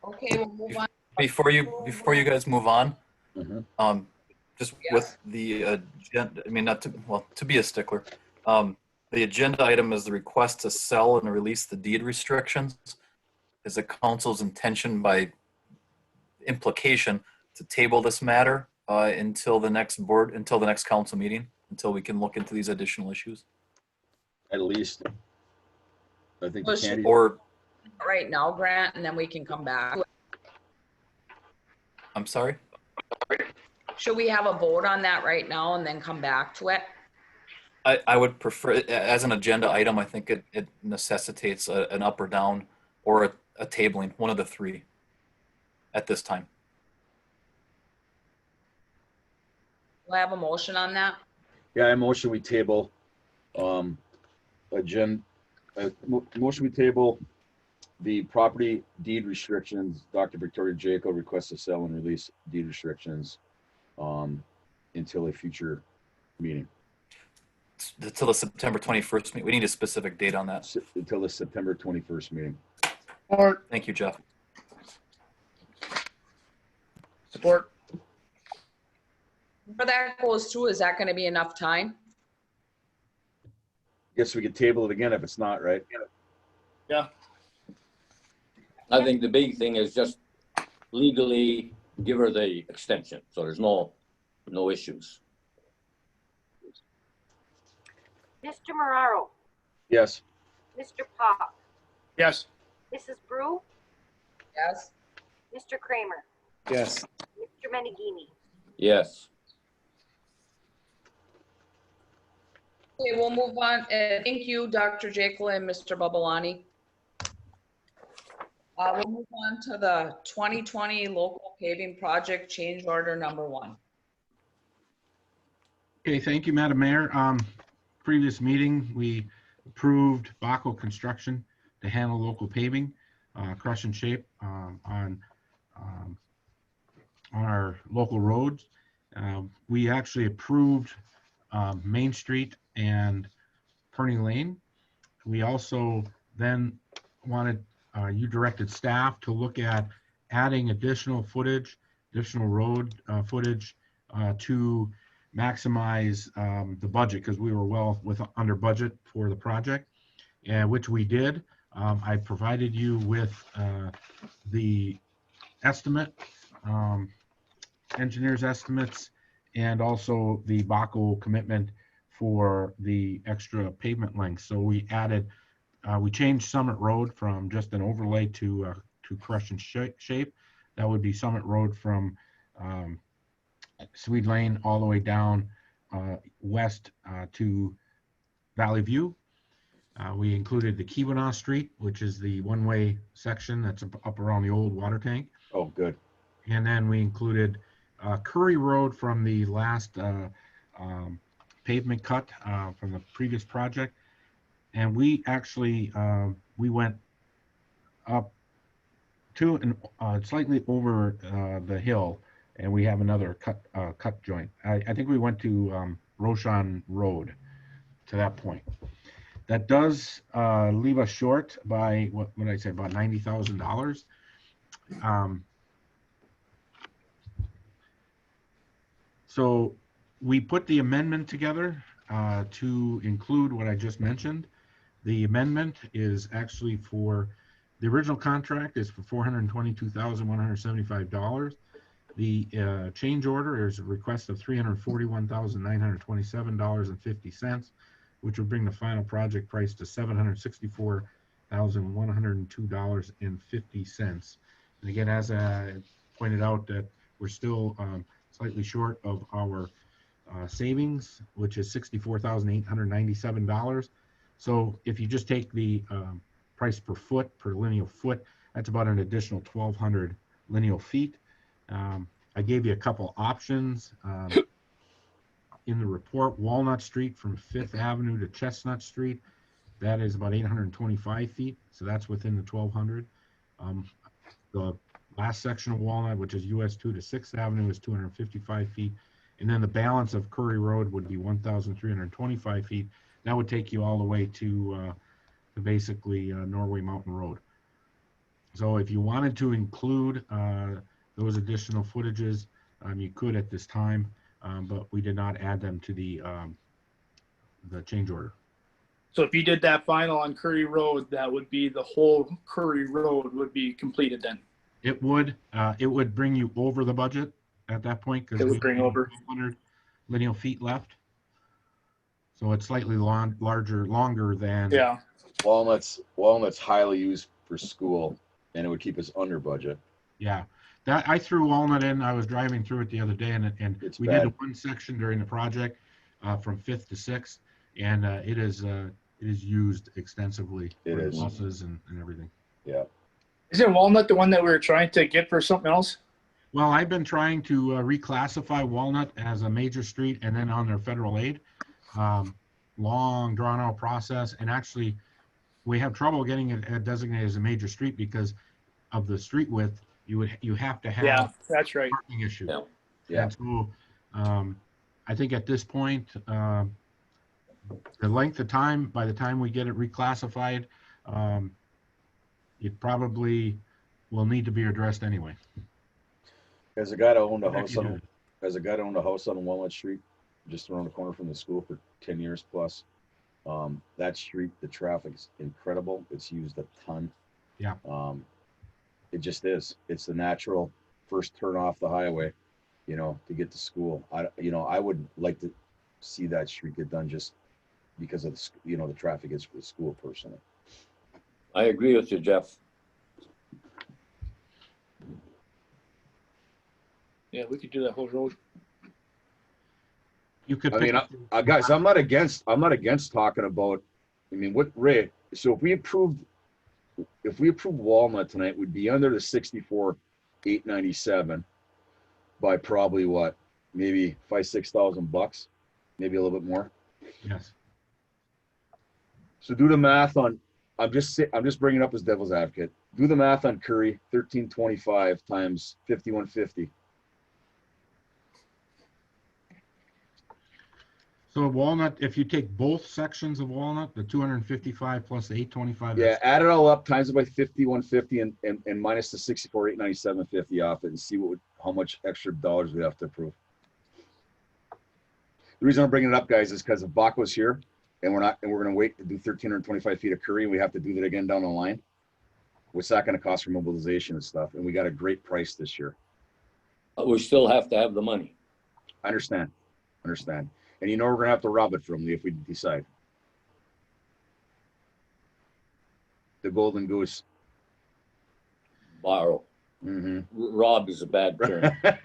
Speaker 7: okay, we'll move on.
Speaker 4: Before you guys move on,
Speaker 3: Mhm.
Speaker 4: just
Speaker 7: Yes.
Speaker 4: with the agenda, I mean, not to, well, to be a stickler, the agenda item is the request to sell and release the deed restrictions. Is the council's intention by implication to table this matter until the next council meeting, until we can look into these additional issues?
Speaker 3: At least. I think
Speaker 7: Well,
Speaker 3: Candy.
Speaker 4: Or,
Speaker 7: Right now, Grant, and then we can come back.
Speaker 4: I'm sorry?
Speaker 7: Should we have a vote on that right now and then come back to it?
Speaker 4: I would prefer, as an agenda item, I think it necessitates an up or down or a tabling, one of the three at this time.
Speaker 7: Do I have a motion on that?
Speaker 3: Yeah, I motion we table, motion we table the property deed restrictions. Dr. Victoria Jaco requests to sell and release deed restrictions, until a future meeting,
Speaker 4: Until the September 21st meeting. We need a specific date on that.
Speaker 3: until the September 21st meeting.
Speaker 6: Support.
Speaker 4: Thank you, Jeff.
Speaker 6: Support.
Speaker 7: Where that goes through, is that gonna be enough time?
Speaker 3: Guess we could table it again if it's not, right?
Speaker 6: Yeah.
Speaker 2: I think the big thing is just legally give her the extension, so there's no issues.
Speaker 10: Mr. Marraro,
Speaker 3: Yes.
Speaker 10: Mr. Pop,
Speaker 6: Yes.
Speaker 10: Mrs. Brew,
Speaker 7: Yes.
Speaker 10: Mr. Kramer,
Speaker 9: Yes.
Speaker 10: Mr. Menegini.
Speaker 2: Yes.
Speaker 7: Okay, we'll move on. Thank you, Dr. Jekyll and Mr. Babalani. We'll move on to the 2020 local paving project change order number 1.
Speaker 5: Okay, thank you, Madam Mayor. Previous meeting, we approved Baco Construction to handle local paving, crush and shape on our local roads. We actually approved Main Street and Kearney Lane. We also then wanted, you directed staff to look at adding additional road footage to maximize the budget, because we were under budget for the project, and which we did. I provided you with the estimate, engineer's estimates, and also the Baco commitment for the extra pavement length. So we added, we changed Summit Road from just an overlay to crush and shape. That would be Summit Road from Swede Lane all the way down west to Valley View. We included the Keweenaw Street, which is the one-way section that's up around the old water tank.
Speaker 3: Oh, good.
Speaker 5: And then we included Curry Road from the last pavement cut from the previous project. And we actually, we went up to and slightly over the hill, and we have another cut joint. I think we went to Roshan Road to that point. That does leave us short by, what did I say, about $90,000. So we put the amendment together to include what I just mentioned. The amendment is actually for The original contract is for $422,175. The change order is a request of $341,927.50, which would bring the final project price to $764,102.50. And again, as I pointed out, that we're still slightly short of our savings, which is $64,897. So if you just take the price per foot, per lineal foot, that's about an additional 1,200 lineal feet. I gave you a couple options in the report. Walnut Street from Fifth Avenue to Chestnut Street, that is about 825 feet, so that's within the 1,200. The last section of Walnut, which is US 2 to 6th Avenue, is 255 feet. And then the balance of Curry Road would be 1,325 feet. That would take you all the way to basically Norway Mountain Road. So if you wanted to include those additional footages, you could at this time, but we did not add them to the change order.
Speaker 6: So if you did that final on Curry Road, that would be the whole Curry Road would be completed then.
Speaker 5: It would bring you over the budget at that point, because
Speaker 6: It would bring over
Speaker 5: 100 lineal feet left. So it's slightly longer than.
Speaker 6: Yeah.
Speaker 3: Walnut's highly used for school, and it would keep us under budget.
Speaker 5: Yeah, that I threw Walnut in. I was driving through it the other day, and we did one section during the project from 5th to 6th, and it is used extensively for buses and everything.
Speaker 3: Yeah.
Speaker 6: Isn't Walnut the one that we were trying to get for something else?
Speaker 5: Well, I've been trying to reclassify Walnut as a major street and then on their federal aid. Long drawn out process, and actually we have trouble getting it designated as a major street because of the street width. You have to have
Speaker 6: that's right.
Speaker 5: parking issue.
Speaker 3: Yeah.
Speaker 5: And so I think at this point, the length of time, by the time we get it reclassified, it probably will need to be addressed anyway.
Speaker 3: As a guy that owned a house on Walnut Street, just around the corner from the school for 10 years plus, that street, the traffic is incredible. It's used a ton.
Speaker 5: Yeah.
Speaker 3: It just is. It's the natural first turn off the highway, to get to school. I would like to see that street get done just because of the traffic is for the school personally.
Speaker 2: I agree with you, Jeff.
Speaker 6: Yeah, we could do that whole road.
Speaker 5: You could.
Speaker 3: I mean, guys, I'm not against talking about. What Ray? So if we approved Walnut tonight, we'd be under the 64,897 by probably what? Maybe $5,000-6,000, maybe a little bit more.
Speaker 5: Yes.
Speaker 3: So do the math on. I'm just bringing it up as devil's advocate. Do the math on Curry, 1325 times 5150.
Speaker 5: So Walnut, if you take both sections of Walnut, the 255 plus the 825.
Speaker 3: Yeah, add it all up, times it by 5150, and minus the 64,897.50 off it, and see how much extra dollars we have to approve. The reason I'm bringing it up, guys, is because if Bach was here, and we're going to wait to do 1,325 feet of Curry, and we have to do that again down the line. What's that going to cost for mobilization and stuff? And we got a great price this year.
Speaker 2: But we still have to have the money.
Speaker 3: I understand. And we're going to have to rob it from you if we decide. The golden goose.
Speaker 2: Borrow.
Speaker 3: Mm-hmm.
Speaker 2: Rob is a bad term.
Speaker 3: What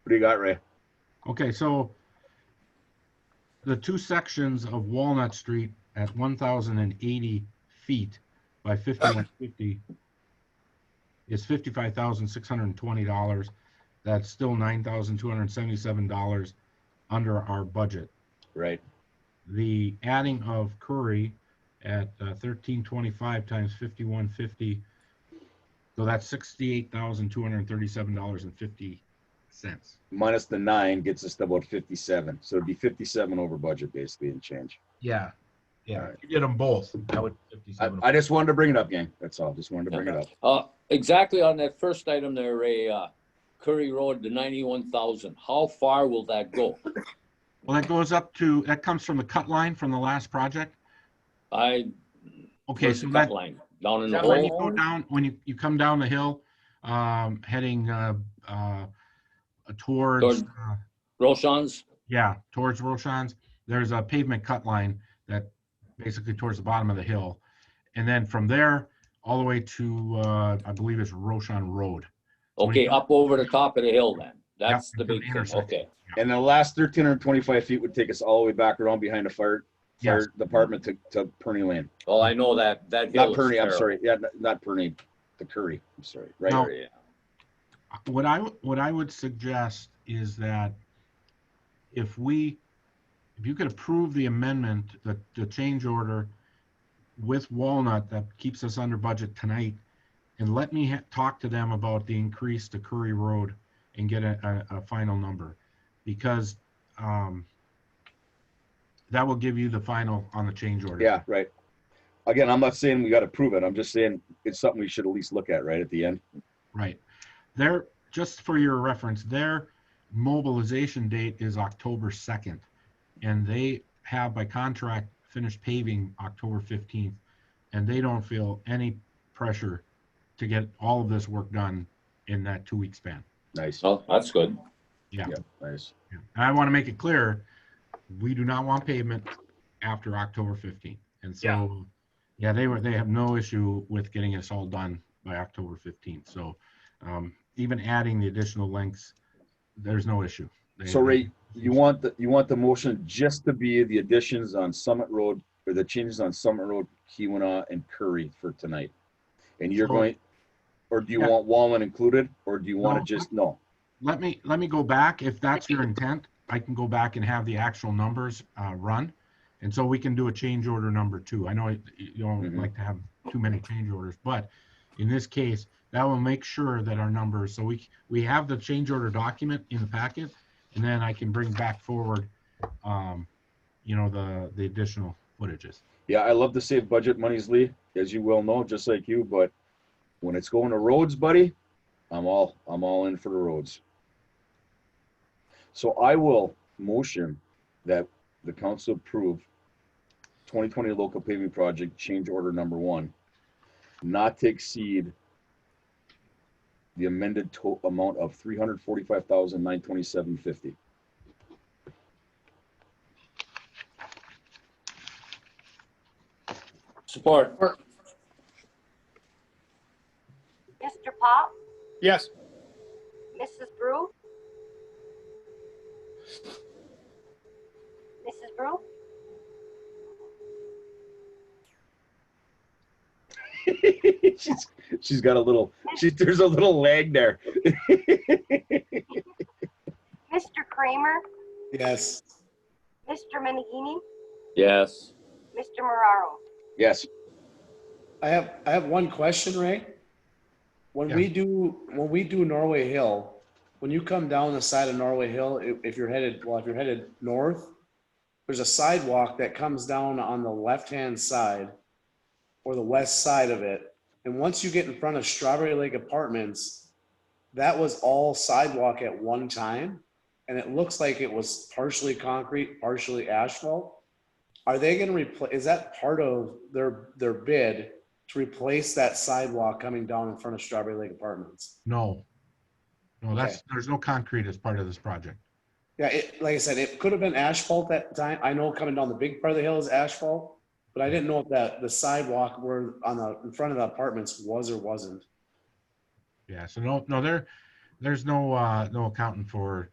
Speaker 3: do you got, Ray?
Speaker 5: Okay, so the two sections of Walnut Street at 1,080 feet by 5150 is $55,620. That's still $9,277 under our budget.
Speaker 3: Right.
Speaker 5: The adding of Curry at 1325 times 5150, so that's $68,237.50.
Speaker 3: Minus the 9 gets us to about 57. So it'd be 57 over budget basically and change.
Speaker 5: Yeah.
Speaker 3: Right.
Speaker 5: If you did them both, that would 57.
Speaker 3: I just wanted to bring it up, gang. That's all. Just wanted to bring it up.
Speaker 2: Exactly on that first item there, Ray, Curry Road to 91,000. How far will that go?
Speaker 5: Well, that comes from the cut line from the last project.
Speaker 2: I
Speaker 5: Okay,
Speaker 2: Where's
Speaker 5: so
Speaker 2: the
Speaker 5: that,
Speaker 2: cut line? Down in
Speaker 7: Is
Speaker 2: the
Speaker 7: that
Speaker 5: when
Speaker 7: my
Speaker 5: you
Speaker 2: hole?
Speaker 5: go down, when you come down the hill, heading towards,
Speaker 2: Toward Roshan's?
Speaker 5: yeah, towards Roshan's, there's a pavement cut line that basically towards the bottom of the hill. And then from there, all the way to, I believe it's Roshan Road. So when you
Speaker 2: Okay,
Speaker 5: come-
Speaker 2: up over the top of the hill then.
Speaker 5: Yep,
Speaker 2: That's the
Speaker 5: into
Speaker 2: big thing,
Speaker 5: intersection.
Speaker 2: okay.
Speaker 3: And the last 1,325 feet would take us all the way back around behind the fire
Speaker 5: Yes.
Speaker 3: department to Perney Lane.
Speaker 2: Oh, I know that
Speaker 3: Not
Speaker 2: hill is
Speaker 3: Perney, I'm
Speaker 2: terrible.
Speaker 3: sorry. Yeah, not Perney, the Curry. I'm sorry. Right.
Speaker 5: No.
Speaker 2: Yeah.
Speaker 5: What I would suggest is that if you could approve the amendment, the change order with Walnut that keeps us under budget tonight, and let me talk to them about the increase to Curry Road and get a final number, because that will give you the final on the change order.
Speaker 3: Yeah, right. Again, I'm not saying we got to prove it. I'm just saying it's something we should at least look at right at the end.
Speaker 5: Right. Just for your reference, their mobilization date is October 2nd, and they have by contract finished paving October 15th, and they don't feel any pressure to get all of this work done in that 2-week span.
Speaker 3: Nice.
Speaker 2: Oh, that's good.
Speaker 5: Yeah.
Speaker 3: Yeah, nice.
Speaker 5: Yeah. And I want to make it clear, we do not want pavement after October 15th. And so, yeah, they have no issue with getting us all done by October 15th. So even adding the additional lengths, there's no issue.
Speaker 3: So Ray, you want the motion just to be the additions on Summit Road or the changes on Summit Road, Keweenaw, and Curry for tonight. And you're
Speaker 5: So-
Speaker 3: going, or do you
Speaker 5: Yeah.
Speaker 3: want Walnut included, or do you want to just no?
Speaker 5: Let me go back. If that's your intent, I can go back and have the actual numbers run. And so we can do a change order number 2. I know you don't
Speaker 3: Mhm.
Speaker 5: like to have too many change orders, but in this case, that will make sure that our numbers, so we have the change order document in the packet, and then I can bring back forward, the additional footages.
Speaker 3: Yeah, I love to save budget monies, Lee, as you well know, just like you. But when it's going to roads, buddy, I'm all in for the roads. So I will motion that the council approve 2020 local paving project change order number 1, not to exceed the amended amount of $345,927.50.
Speaker 2: Support.
Speaker 10: Mr. Pop,
Speaker 6: Yes.
Speaker 10: Mrs. Brew? Mrs. Brew?
Speaker 3: she's got a little. There's a little lag there.
Speaker 10: Mr. Kramer?
Speaker 9: Yes.
Speaker 10: Mr. Menegini?
Speaker 2: Yes.
Speaker 10: Mr. Mararo?
Speaker 3: Yes.
Speaker 9: I have one question, Ray. When
Speaker 5: Yeah.
Speaker 9: we do Norway Hill, when you come down the side of Norway Hill, if you're headed north, there's a sidewalk that comes down on the left-hand side or the west side of it. And once you get in front of Strawberry Lake Apartments, that was all sidewalk at one time. And it looks like it was partially concrete, partially asphalt. Are they going to replace, is that part of their bid to replace that sidewalk coming down in front of Strawberry Lake Apartments?
Speaker 5: No, there's no concrete as part of this project.
Speaker 9: Yeah, like I said, it could have been asphalt that time. I know coming down the big part of the hill is asphalt, but I didn't know if the sidewalk where in front of the apartments was or wasn't.
Speaker 5: Yeah, so there's no accounting for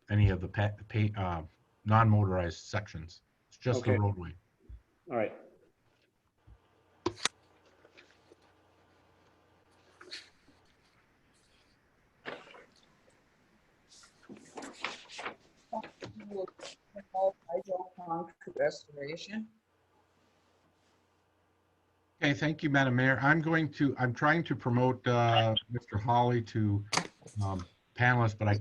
Speaker 5: any of the non-motorized sections. It's just
Speaker 9: Okay.
Speaker 5: the roadway.
Speaker 9: All right.
Speaker 7: Restoration.
Speaker 5: Okay, thank you, Madam Mayor. I'm trying to promote Mr. Hawley to panelist, but I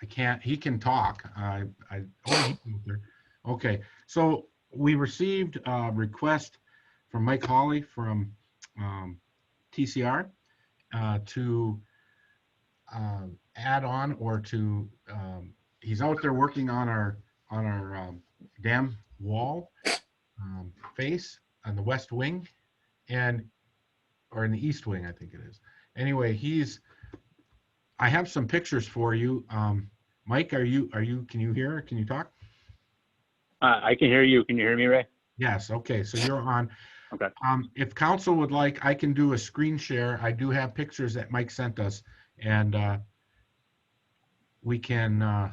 Speaker 5: can't, he can talk. Okay, so we received a request from Mike Hawley from TCR to add on or to, he's out there working on our dam wall face, on the west wing, or in the east wing, I think it is. Anyway, I have some pictures for you. Mike, can you hear? Can you talk?
Speaker 11: I can hear you. Can you hear me, Ray?
Speaker 5: Yes. Okay. So you're on.
Speaker 11: Okay.
Speaker 5: If council would like, I can do a screen share. I do have pictures that Mike sent us, and we can.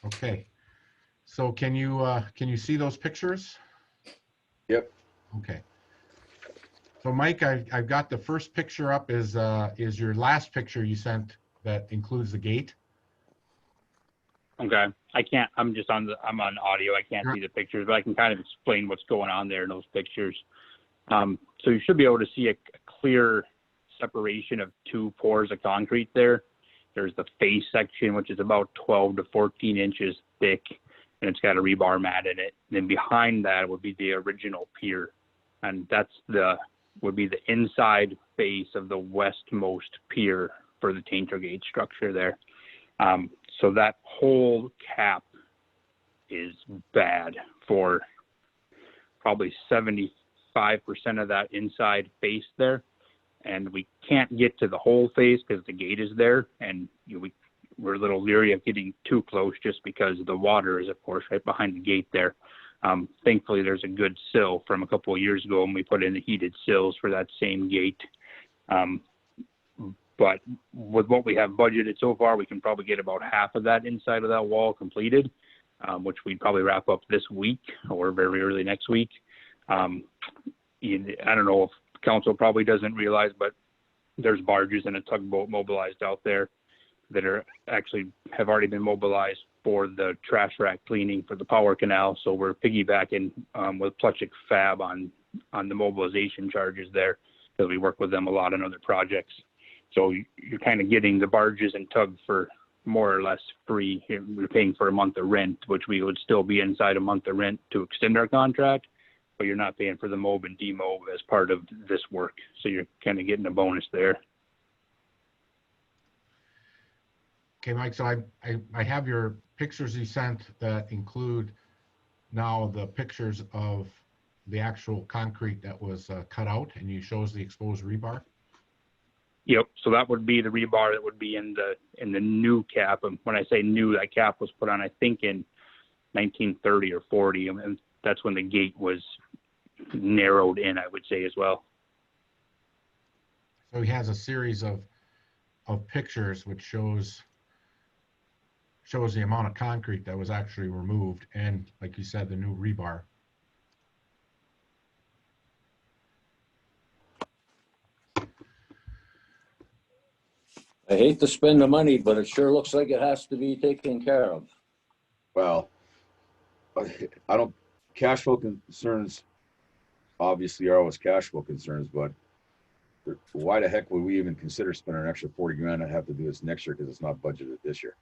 Speaker 5: Okay. So can you see those pictures?
Speaker 3: Yep.
Speaker 5: Okay. So Mike, I've got the first picture up is your last picture you sent that includes the gate.
Speaker 11: Okay. I'm on audio. I can't see the pictures, but I can kind of explain what's going on there in those pictures. So you should be able to see a clear separation of two pours of concrete there. There's the face section, which is about 12 to 14 inches thick, and it's got a rebar mat in it. And then behind that would be the original pier, and would be the inside face of the westmost pier for the Tainter Gate structure there. So that whole cap is bad for probably 75% of that inside face there. And we can't get to the whole face because the gate is there. And we're a little leery of getting too close just because the water is, of course, right behind the gate there. Thankfully, there's a good sill from a couple of years ago, and we put in the heated sills for that same gate. But with what we have budgeted so far, we can probably get about half of that inside of that wall completed, which we'd probably wrap up this week or very early next week. I don't know if council probably doesn't realize, but there's barges and a tugboat mobilized out there that have already been mobilized for the trash rack cleaning for the power canal. So we're piggybacking with Pluchik Fab on the mobilization charges there, because we work with them a lot on other projects. So you're kind of getting the barges and tug for more or less free. We're paying for a month of rent, which we would still be inside a month of rent to extend our contract, but you're not paying for the mob and demob as part of this work. So you're kind of getting a bonus there.
Speaker 5: Okay, Mike, so I have your pictures you sent that include now the pictures of the actual concrete that was cut out, and you shows the exposed rebar.
Speaker 11: Yep. So that would be the rebar that would be in the new cap. And when I say new, that cap was put on, I think, in 1930 or 40, and that's when the gate was narrowed in, I would say, as well.
Speaker 5: So he has a series of pictures which shows the amount of concrete that was actually removed, and like you said, the new rebar.
Speaker 2: I hate to spend the money, but it sure looks like it has to be taken care of.
Speaker 3: Well, cash flow concerns obviously are always cash flow concerns, but why the heck would we even consider spending an extra 40 grand and have to do this next year because it's not budgeted this year?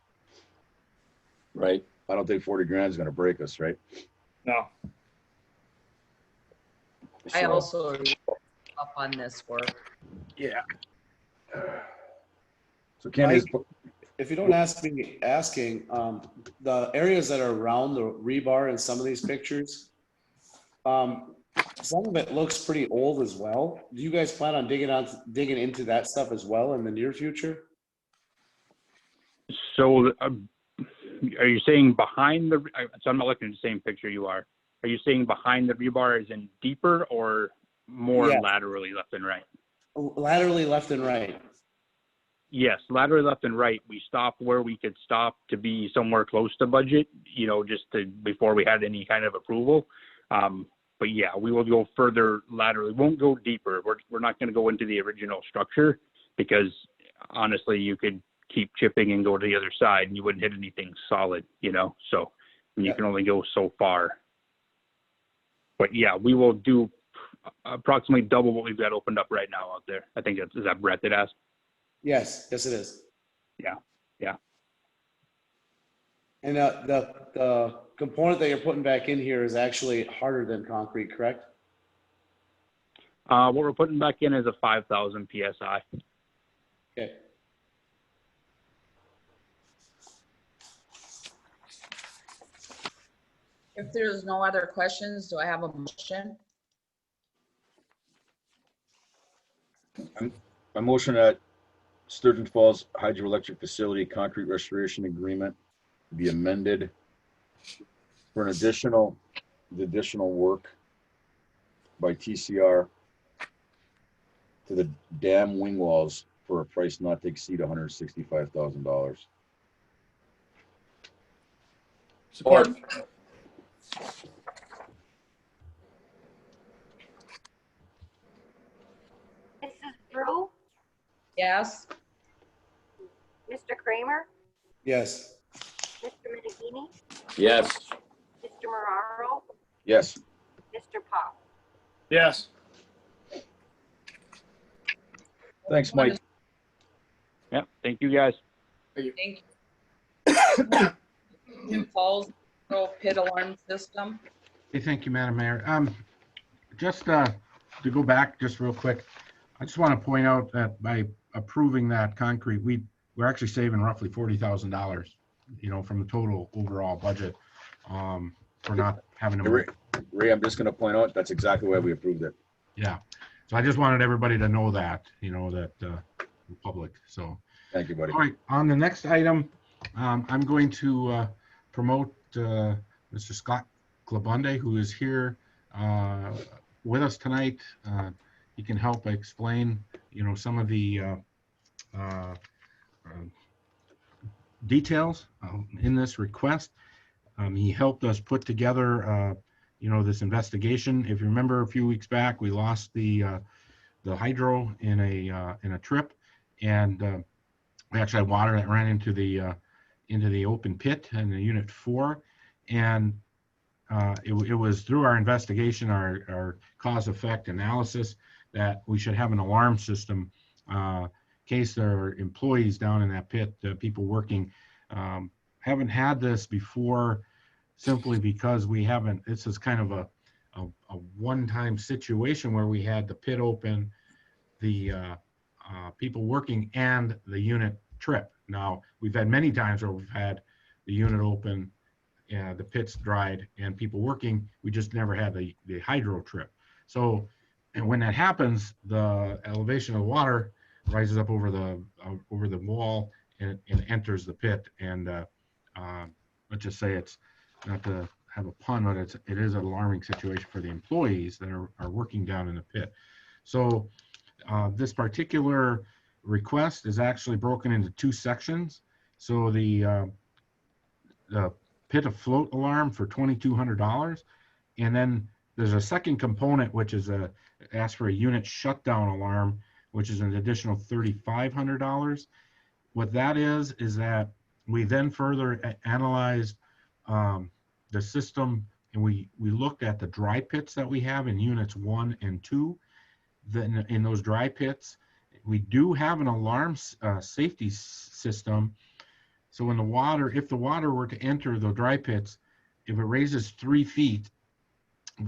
Speaker 2: Right.
Speaker 3: I don't think 40 grand is going to break us, right?
Speaker 6: No.
Speaker 7: I
Speaker 3: So,
Speaker 7: also agree up on this work.
Speaker 3: yeah. So Ken,
Speaker 9: If you don't ask me asking, the areas that are around the rebar in some of these pictures, some of it looks pretty old as well. Do you guys plan on digging into that stuff as well in the near future?
Speaker 11: So are you saying behind so I'm not looking at the same picture you are. Are you saying behind the rebar is in deeper or more laterally left and right?
Speaker 9: Laterally left and right.
Speaker 11: Yes, laterally left and right. We stopped where we could stop to be somewhere close to budget, before we had any kind of approval. But yeah, we will go further laterally. Won't go deeper. We're not going to go into the original structure because honestly, you could keep chipping and go to the other side and you wouldn't hit anything solid, so you can only go so far. But yeah, we will do approximately double what we've got opened up right now out there. I think is that Brett that asked?
Speaker 9: Yes, it is.
Speaker 11: Yeah.
Speaker 9: And the component that you're putting back in here is actually harder than concrete, correct?
Speaker 11: What we're putting back in is a 5,000 PSI.
Speaker 9: Okay.
Speaker 7: If there's no other questions, do I have a motion?
Speaker 3: I motion that Sturgeon Falls Hydroelectric Facility Concrete Restoration Agreement be amended for the additional work by TCR to the dam wing walls for a price not to exceed $165,000.
Speaker 6: Support.
Speaker 10: Mrs. Brew,
Speaker 7: Yes.
Speaker 10: Mr. Kramer,
Speaker 9: Yes.
Speaker 10: Mr. Menegini,
Speaker 2: Yes.
Speaker 10: Mr. Mararo,
Speaker 3: Yes.
Speaker 10: Mr. Pop.
Speaker 6: Yes.
Speaker 3: Thanks, Mike.
Speaker 11: Yep, thank you guys.
Speaker 7: Thank you. Falls pit alarm system.
Speaker 5: Hey, thank you, Madam Mayor. Just to go back just real quick, I just want to point out that by approving that concrete, we're actually saving roughly $40,000, from the total overall budget, for not having to.
Speaker 3: Ray, I'm just going to point out that's exactly why we approved it.
Speaker 5: Yeah. So I just wanted everybody to know that, that the public. So.
Speaker 3: Thank you, buddy.
Speaker 5: All right. On the next item, I'm going to promote Mr. Scott Klabunde, who is here with us tonight. He can help explain, some of the details in this request. He helped us put together, this investigation. If you remember, a few weeks back, we lost the hydro in a trip, and we actually had water that ran into the open pit in the unit 4, and it was through our investigation, our cause effect analysis, that we should have an alarm system in case there are employees down in that pit, people working. Haven't had this before, simply because this is kind of a one-time situation where we had the pit open, the people working, and the unit trip. Now, we've had many times where we've had the unit open, the pits dried, and people working. We just never had the hydro trip. So, and when that happens, the elevation of the water rises up over the wall and enters the pit. And let's just say, it's not to have a pun, but it is an alarming situation for the employees that are working down in the pit. So this particular request is actually broken into 2 sections. So the pit afloat alarm for $2,200, and then there's a second component, which is asks for a unit shutdown alarm, which is an additional $3,500. What that is that we then further analyzed the system, and we looked at the dry pits that we have in units 1 and 2. Then in those dry pits, we do have an alarm safety system. So when if the water were to enter the dry pits, if it raises 3 feet,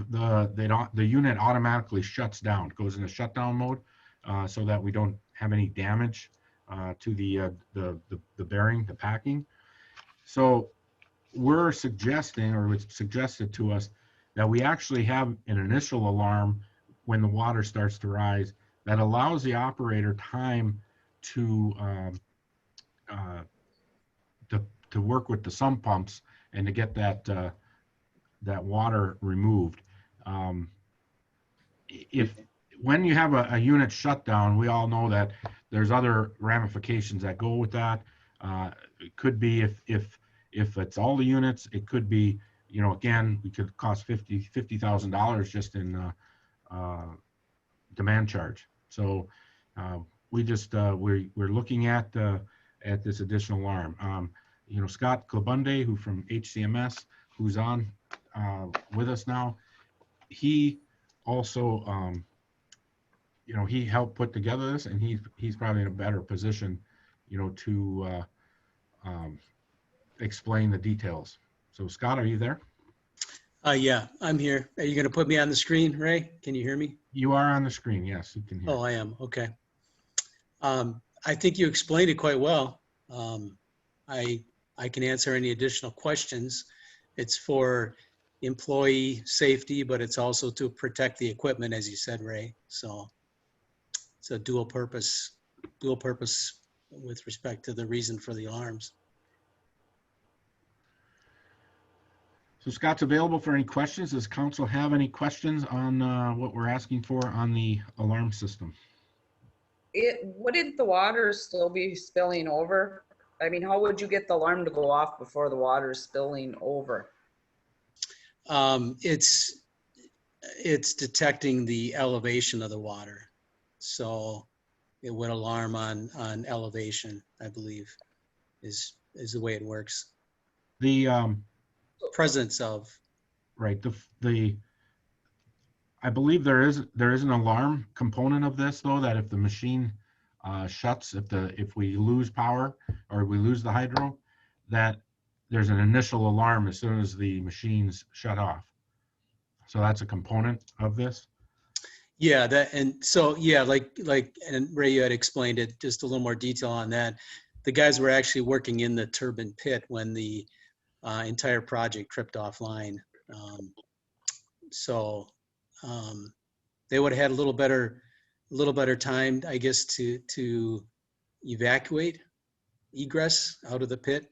Speaker 5: the unit automatically shuts down, goes into shutdown mode, so that we don't have any damage to the bearing, the packing. So we're suggesting, or it's suggested to us, that we actually have an initial alarm when the water starts to rise that allows the operator time to work with the sump pumps and to get that water removed. When you have a unit shutdown, we all know that there's other ramifications that go with that. It could be if it's all the units, it could be, again, it could cost $50,000 just in demand charge. So we're looking at this additional alarm. Scott Klabunde, who from HCMS, who's on with us now, he also he helped put together this, and he's probably in a better position to explain the details. So Scott, are you there?
Speaker 12: Yeah, I'm here. Are you going to put me on the screen, Ray? Can you hear me?
Speaker 5: You are on the screen. Yes, you can hear.
Speaker 12: Oh, I am. Okay. I think you explained it quite well. I can answer any additional questions. It's for employee safety, but it's also to protect the equipment, as you said, Ray. So it's a dual purpose with respect to the reason for the alarms.
Speaker 5: So Scott's available for any questions. Does council have any questions on what we're asking for on the alarm system?
Speaker 7: Wouldn't the water still be spilling over? I mean, how would you get the alarm to go off before the water is spilling over?
Speaker 12: It's detecting the elevation of the water. So it would alarm on elevation, I believe, is the way it works.
Speaker 5: The
Speaker 12: Presence of.
Speaker 5: right, I believe there is an alarm component of this, though, that if the machine shuts, if we lose power or we lose the hydro, that there's an initial alarm as soon as the machines shut off. So that's a component of this.
Speaker 12: Yeah, and Ray, you had explained it, just a little more detail on that. The guys were actually working in the turbine pit when the entire project tripped offline. They would have had a little better time, I guess, to evacuate, egress out of the pit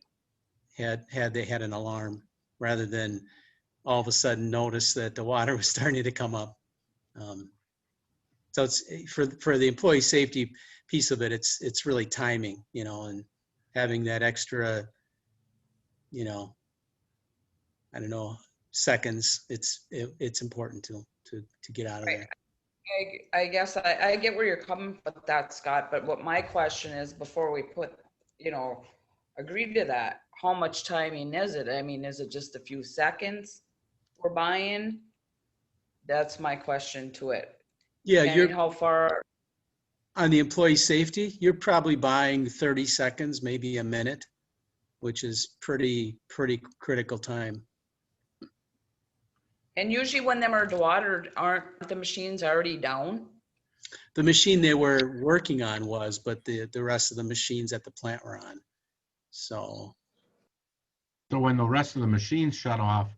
Speaker 12: had they had an alarm, rather than all of a sudden notice that the water was starting to come up. So it's for the employee safety piece of it, it's really timing, and having that extra, I don't know, seconds. It's important to get out of there.
Speaker 7: I guess I get where you're coming with that, Scott, but what my question is, before we agree to that, how much timing is it? I mean, is it just a few seconds we're buying? That's my question to it.
Speaker 12: Yeah,
Speaker 7: and how far
Speaker 12: on the employee safety, you're probably buying 30 seconds, maybe a minute, which is pretty critical time.
Speaker 7: And usually when them are watered, aren't the machines already down?
Speaker 12: The machine they were working on was, but the rest of the machines at the plant were on. So
Speaker 5: when the rest of the machines shut off,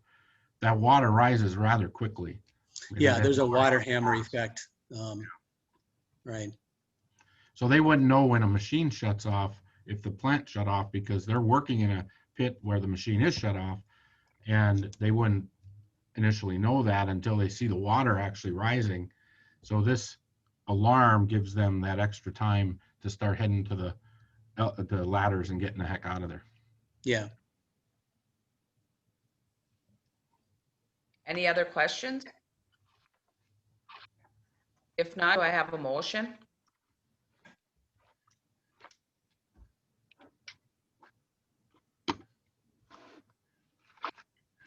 Speaker 5: that water rises rather quickly.
Speaker 12: Yeah, there's a water hammer effect. Right.
Speaker 5: So they wouldn't know when a machine shuts off if the plant shut off, because they're working in a pit where the machine is shut off, and they wouldn't initially know that until they see the water actually rising. So this alarm gives them that extra time to start heading to the ladders and getting the heck out of there.
Speaker 12: Yeah.
Speaker 7: Any other questions? If not, do I have a motion?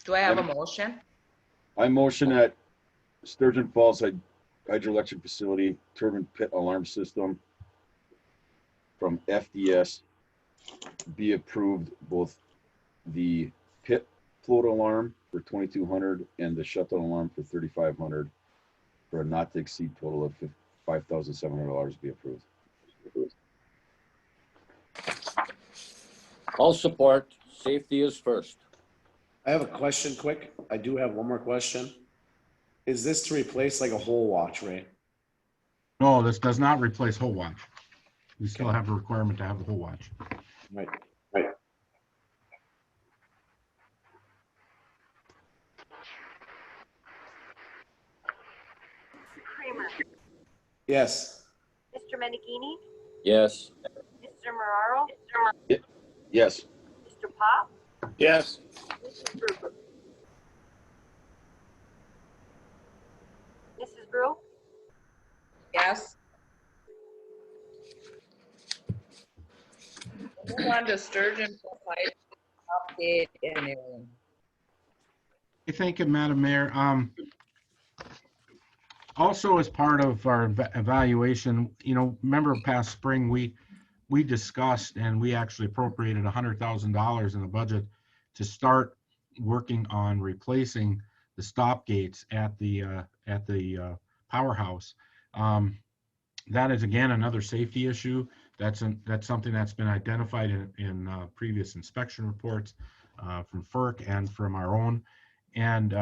Speaker 7: Do I have a motion?
Speaker 3: I motion that Sturgeon Falls Hydroelectric Facility turbine pit alarm system from FDS be approved, both the pit float alarm for 2,200 and the shutdown alarm for 3,500, for a not to exceed total of $5,700 be approved.
Speaker 2: All support. Safety is first.
Speaker 9: I have a question quick. I do have one more question. Is this to replace like a hole watch, Ray?
Speaker 5: No, this does not replace whole watch. We still have a requirement to have the whole watch.
Speaker 9: Right.
Speaker 10: Kramer,
Speaker 9: Yes.
Speaker 10: Mr. Menegini,
Speaker 2: Yes.
Speaker 10: Mr. Marraro,
Speaker 3: Yes.
Speaker 10: Mr. Pop,
Speaker 11: Yes.
Speaker 10: Mrs. Brew. Mrs. Brew,
Speaker 7: Yes. Move on to Sturgeon Provide update and
Speaker 5: Thank you, Madam Mayor. Also, as part of our evaluation, remember past spring, we discussed and we actually appropriated $100,000 in the budget to start working on replacing the stop gates at the powerhouse. That is, again, another safety issue. That's something that's been identified in previous inspection reports from FERC and from our own. and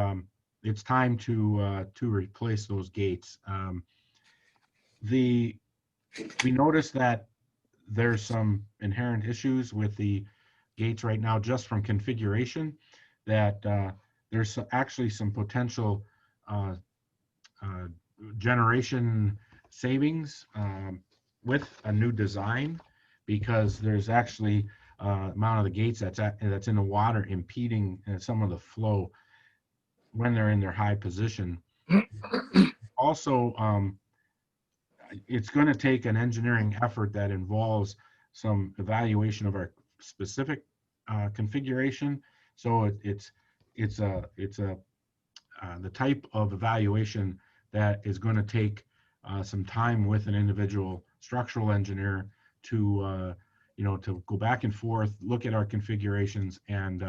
Speaker 5: it's time to replace those gates. We noticed that there's some inherent issues with the gates right now, just from configuration, that there's actually some potential generation savings with a new design, because there's actually amount of the gates that's in the water impeding some of the flow when they're in their high position. Also, it's going to take an engineering effort that involves some evaluation of our specific configuration. So it's the type of evaluation that is going to take some time with an individual structural engineer to to go back and forth, look at our configurations, and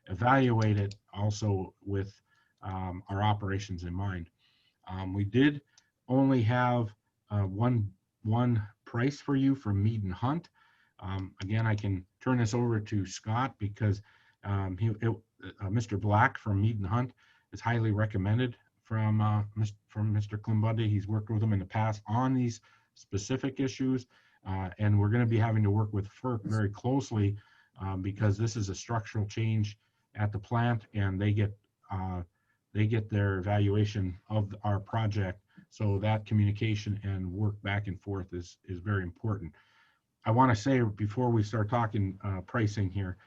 Speaker 5: evaluate it also with our operations in mind. We did only have one price for you for Mead and Hunt. Again, I can turn this over to Scott, because Mr. Black from Mead and Hunt is highly recommended from Mr. Klimbundy. He's worked with him in the past on these specific issues, and we're going to be having to work with FERC very closely because this is a structural change at the plant, and they get their evaluation of our project. So that communication and work back and forth is very important. I want to say before we start talking pricing here,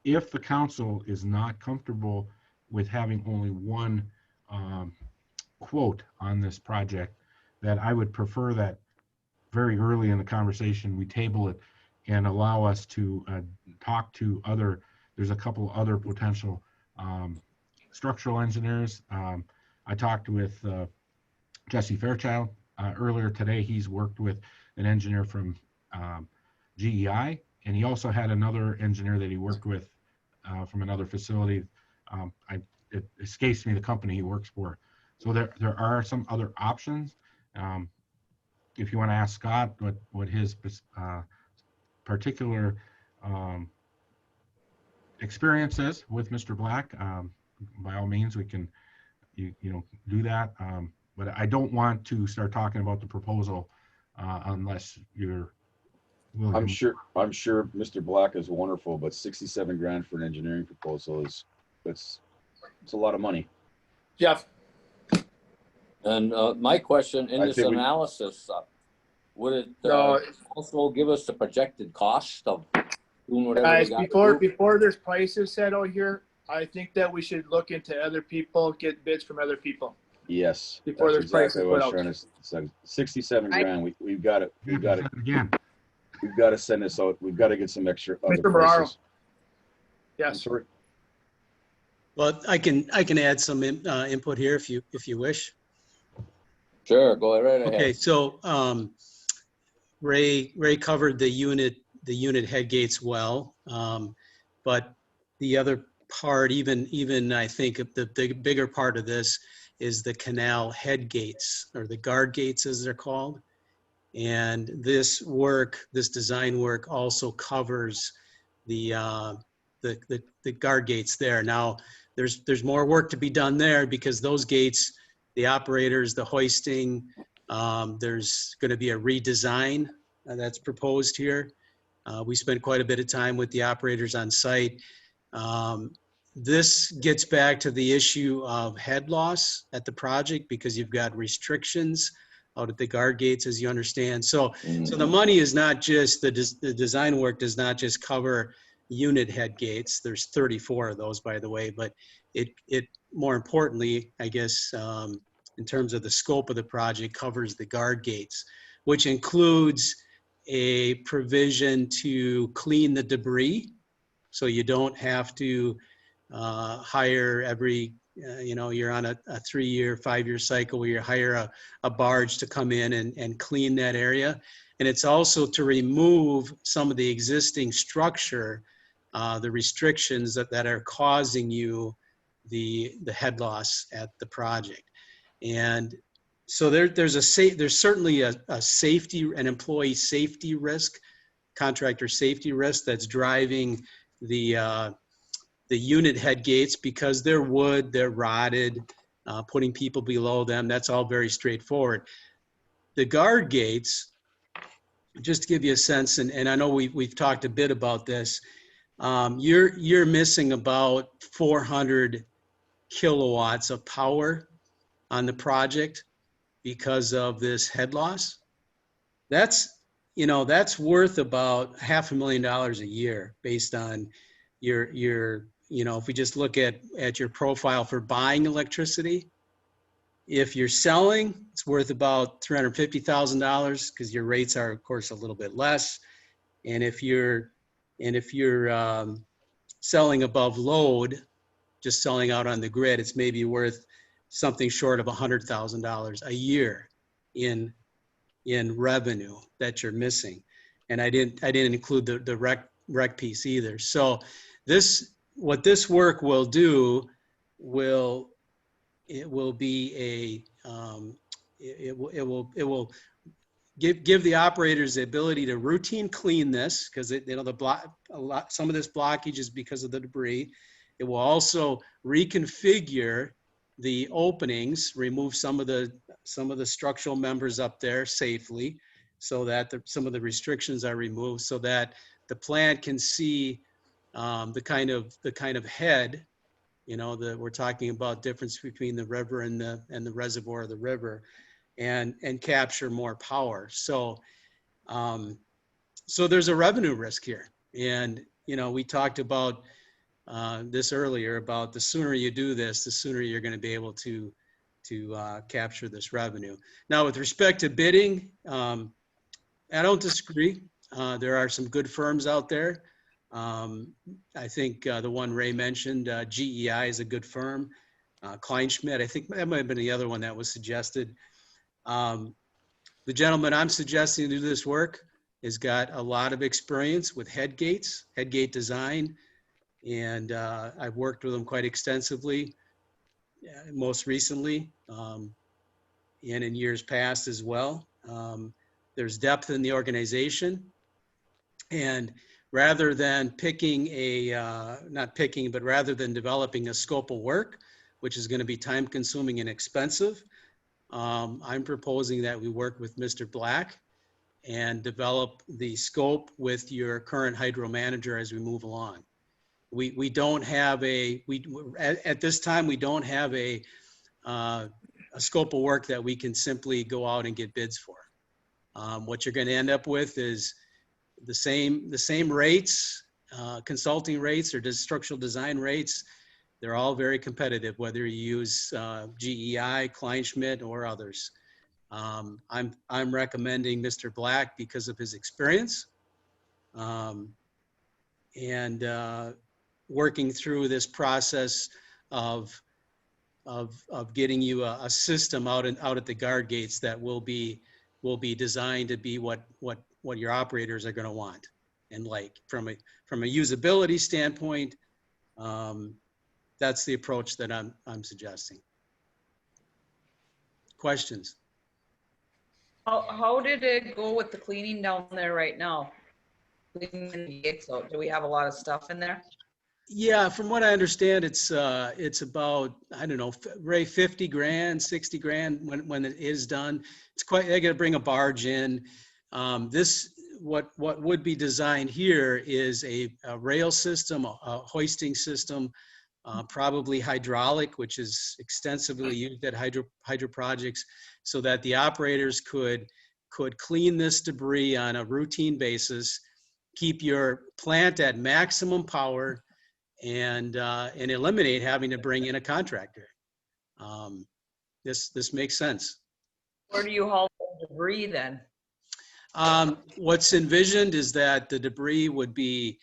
Speaker 5: if the council is not comfortable with having only one quote on this project, that I would prefer that very early in the conversation we table it and allow us to talk to there's a couple other potential structural engineers. I talked with Jesse Fairchild earlier today. He's worked with an engineer from GEI, and he also had another engineer that he worked with from another facility. It escapes me the company he works for. So there are some other options. If you want to ask Scott what his particular experience is with Mr. Black, by all means, we can do that. But I don't want to start talking about the proposal unless you're willing.
Speaker 3: I'm sure Mr. Black is wonderful, but 67 grand for an engineering proposal it's a lot of money.
Speaker 6: Jeff,
Speaker 2: And my question in
Speaker 3: I
Speaker 2: this
Speaker 3: think we-
Speaker 2: analysis, would it
Speaker 6: No.
Speaker 2: also give us the projected cost of doing whatever
Speaker 6: guys,
Speaker 2: we got to do?
Speaker 6: before there's prices set out here, I think that we should look into other people, get bids from other people.
Speaker 3: Yes.
Speaker 6: Before
Speaker 3: that's
Speaker 6: there's
Speaker 3: exactly
Speaker 6: prices
Speaker 3: what I was
Speaker 6: put
Speaker 3: trying to say. 67 grand. We've got to
Speaker 5: Again,
Speaker 3: we've got to send this out. We've got to get some extra other
Speaker 6: Mr. Ferraro.
Speaker 3: prices. I'm
Speaker 6: Yes.
Speaker 3: sorry.
Speaker 12: Well, I can add some input here if you wish.
Speaker 2: Sure, go right ahead.
Speaker 12: Okay, so Ray covered the unit head gates well, but the other part, even I think the bigger part of this is the canal head gates, or the guard gates as they're called. And this design work also covers the guard gates there. Now, there's more work to be done there, because those gates, the operators, the hoisting, there's going to be a redesign that's proposed here. We spent quite a bit of time with the operators on site. This gets back to the issue of head loss at the project, because you've got restrictions out at the guard gates, as you understand. So the money is not just, the design work does not just cover unit head gates. There's 34 of those, by the way, but it more importantly, I guess, in terms of the scope of the project, covers the guard gates, which includes a provision to clean the debris. So you don't have to hire every, you're on a 3-year, 5-year cycle where you hire a barge to come in and clean that area. And it's also to remove some of the existing structure, the restrictions that are causing you the head loss at the project. And so there's certainly a safety, an employee safety risk, contractor safety risk that's driving the the unit head gates, because they're wood, they're rotted, putting people below them, that's all very straightforward. The guard gates, just to give you a sense, and I know we've talked a bit about this, you're missing about 400 kilowatts of power on the project because of this head loss. That's, that's worth about $500,000 a year based on your, if we just look at your profile for buying electricity. If you're selling, it's worth about $350,000 because your rates are, of course, a little bit less. And if you're selling above load, just selling out on the grid, it's maybe worth something short of $100,000 a year in revenue that you're missing. And I didn't include the rec piece either. So what this work will do it will give the operators the ability to routine clean this, because some of this blockage is because of the debris. It will also reconfigure the openings, remove some of the structural members up there safely, so that some of the restrictions are removed, so that the plant can see the kind of head. We're talking about difference between the river and the reservoir of the river, and capture more power. So there's a revenue risk here. And, we talked about this earlier, about the sooner you do this, the sooner you're going to be able to capture this revenue. Now, with respect to bidding, I don't disagree. There are some good firms out there. I think the one Ray mentioned, GEI is a good firm. Kleinschmidt, I think that might have been the other one that was suggested. The gentleman I'm suggesting to do this work has got a lot of experience with head gate design, and I've worked with him quite extensively, most recently, and in years past as well. There's depth in the organization, and rather than rather than developing a scope of work, which is going to be time consuming and expensive, I'm proposing that we work with Mr. Black and develop the scope with your current hydro manager as we move along. We don't have at this time, we don't have a scope of work that we can simply go out and get bids for. What you're going to end up with is the same rates, consulting rates or structural design rates. They're all very competitive, whether you use GEI, Kleinschmidt, or others. I'm recommending Mr. Black because of his experience, and working through this process of getting you a system out at the guard gates that will be designed to be what your operators are going to want. And like from a usability standpoint, that's the approach that I'm suggesting. Questions?
Speaker 7: How did it go with the cleaning down there right now? Cleaning the gates out. Do we have a lot of stuff in there?
Speaker 12: Yeah, from what I understand, it's about, I don't know, Ray, 50 grand, 60 grand when it is done. It's quite, they got to bring a barge in. What would be designed here is a rail system, a hoisting system, probably hydraulic, which is extensively used at hydro projects, so that the operators could clean this debris on a routine basis, keep your plant at maximum power, and eliminate having to bring in a contractor. This makes sense.
Speaker 7: Where do you haul the debris then?
Speaker 12: What's envisioned is that the debris would be,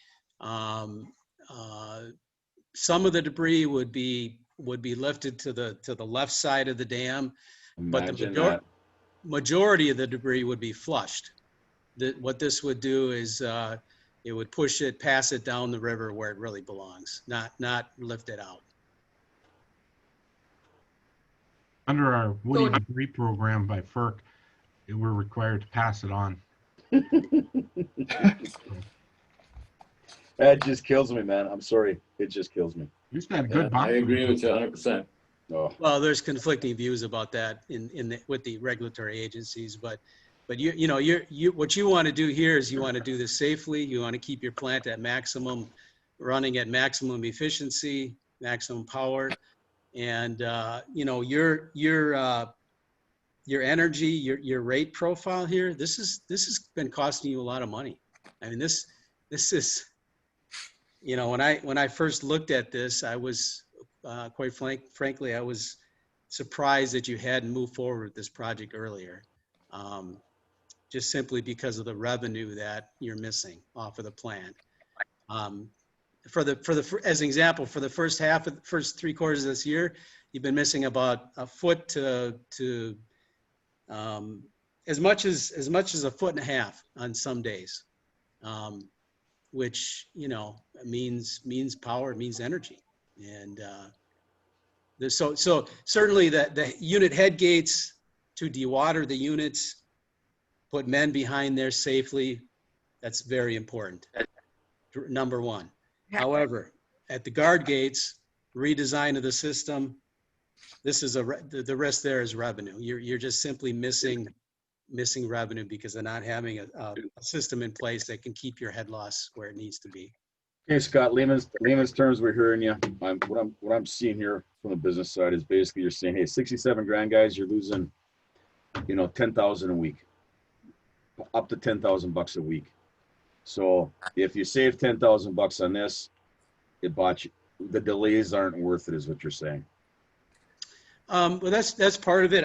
Speaker 12: some of the debris would be lifted to the left side of the dam, but the majority of the debris would be flushed. What this would do is it would pass it down the river where it really belongs, not lift it out.
Speaker 5: Under our woody debris program by FERC, we're required to pass it on.
Speaker 3: That just kills me, man. I'm sorry. It just kills me.
Speaker 5: You said
Speaker 2: Yeah,
Speaker 5: good
Speaker 2: I
Speaker 5: bond.
Speaker 2: agree with you 100%.
Speaker 3: Oh,
Speaker 12: Well, there's conflicting views about that with the regulatory agencies, but you know, what you want to do here is you want to do this safely. You want to keep your plant at maximum, running at maximum efficiency, maximum power. And, you know, your energy, your rate profile here, this has been costing you a lot of money. I mean, this is, you know, when I first looked at this, I was quite frankly, I was surprised that you hadn't moved forward with this project earlier, just simply because of the revenue that you're missing off of the plant. As an example, for the first three quarters of this year, you've been missing about a foot to as much as a foot and a half on some days, which, you know, means power, means energy. And so certainly the unit head gates to dewater the units, put men behind there safely, that's very important. Number one. However, at the guard gates, redesign of the system, this is the rest there is revenue. You're just simply missing revenue because they're not having a system in place that can keep your head loss where it needs to be.
Speaker 3: okay, Scott. Layman's terms. We're hearing you. What I'm seeing here from the business side is basically you're saying, hey, 67 grand, guys, you're losing, you know, 10,000 a week, up to 10,000 bucks a week. So if you save 10,000 bucks on this, it bought you. The delays aren't worth it, is what you're saying.
Speaker 12: Well, that's part of it.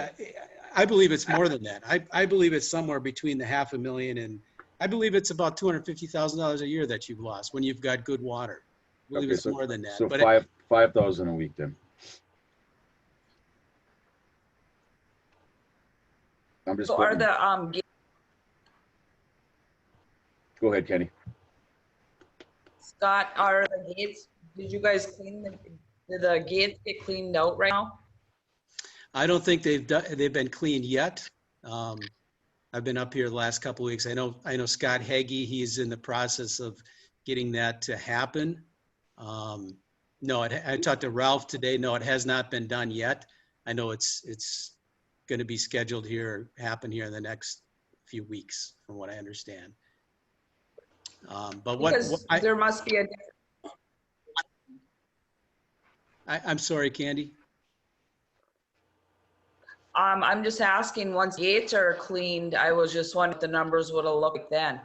Speaker 12: I believe it's more than that. I believe it's somewhere between the $500,000 and I believe it's about $250,000 a year that you've lost when you've got good water. I believe it's more than that.
Speaker 3: So
Speaker 12: but
Speaker 3: 5,000 a week then. I'm just.
Speaker 7: So are the,
Speaker 3: Go ahead, Kenny.
Speaker 7: Scott, are the gates, did you guys did the gates get cleaned out right now?
Speaker 12: I don't think they've been cleaned yet. I've been up here the last couple of weeks. I know Scott Hagee, he's in the process of getting that to happen. No, I talked to Ralph today. No, it has not been done yet. I know it's going to be scheduled here, happen here in the next few weeks, from what I understand. But
Speaker 7: there must be a.
Speaker 12: I'm sorry, Candy.
Speaker 7: I'm just asking, once gates are cleaned, I was just wondering what the numbers would have looked like then.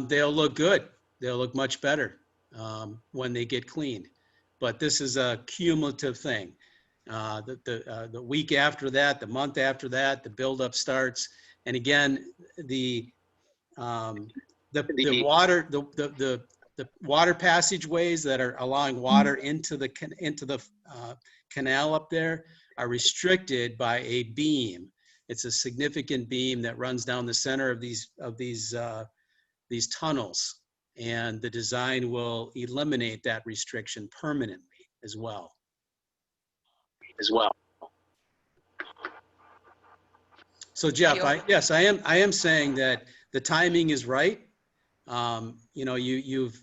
Speaker 12: They'll look good. They'll look much better when they get cleaned. But this is a cumulative thing. The week after that, the month after that, the buildup starts. And again, the water passageways that are allowing water into the canal up there are restricted by a beam. It's a significant beam that runs down the center of these tunnels, and the design will eliminate that restriction permanently as well. So Jeff, I am saying that the timing is right. You know, you've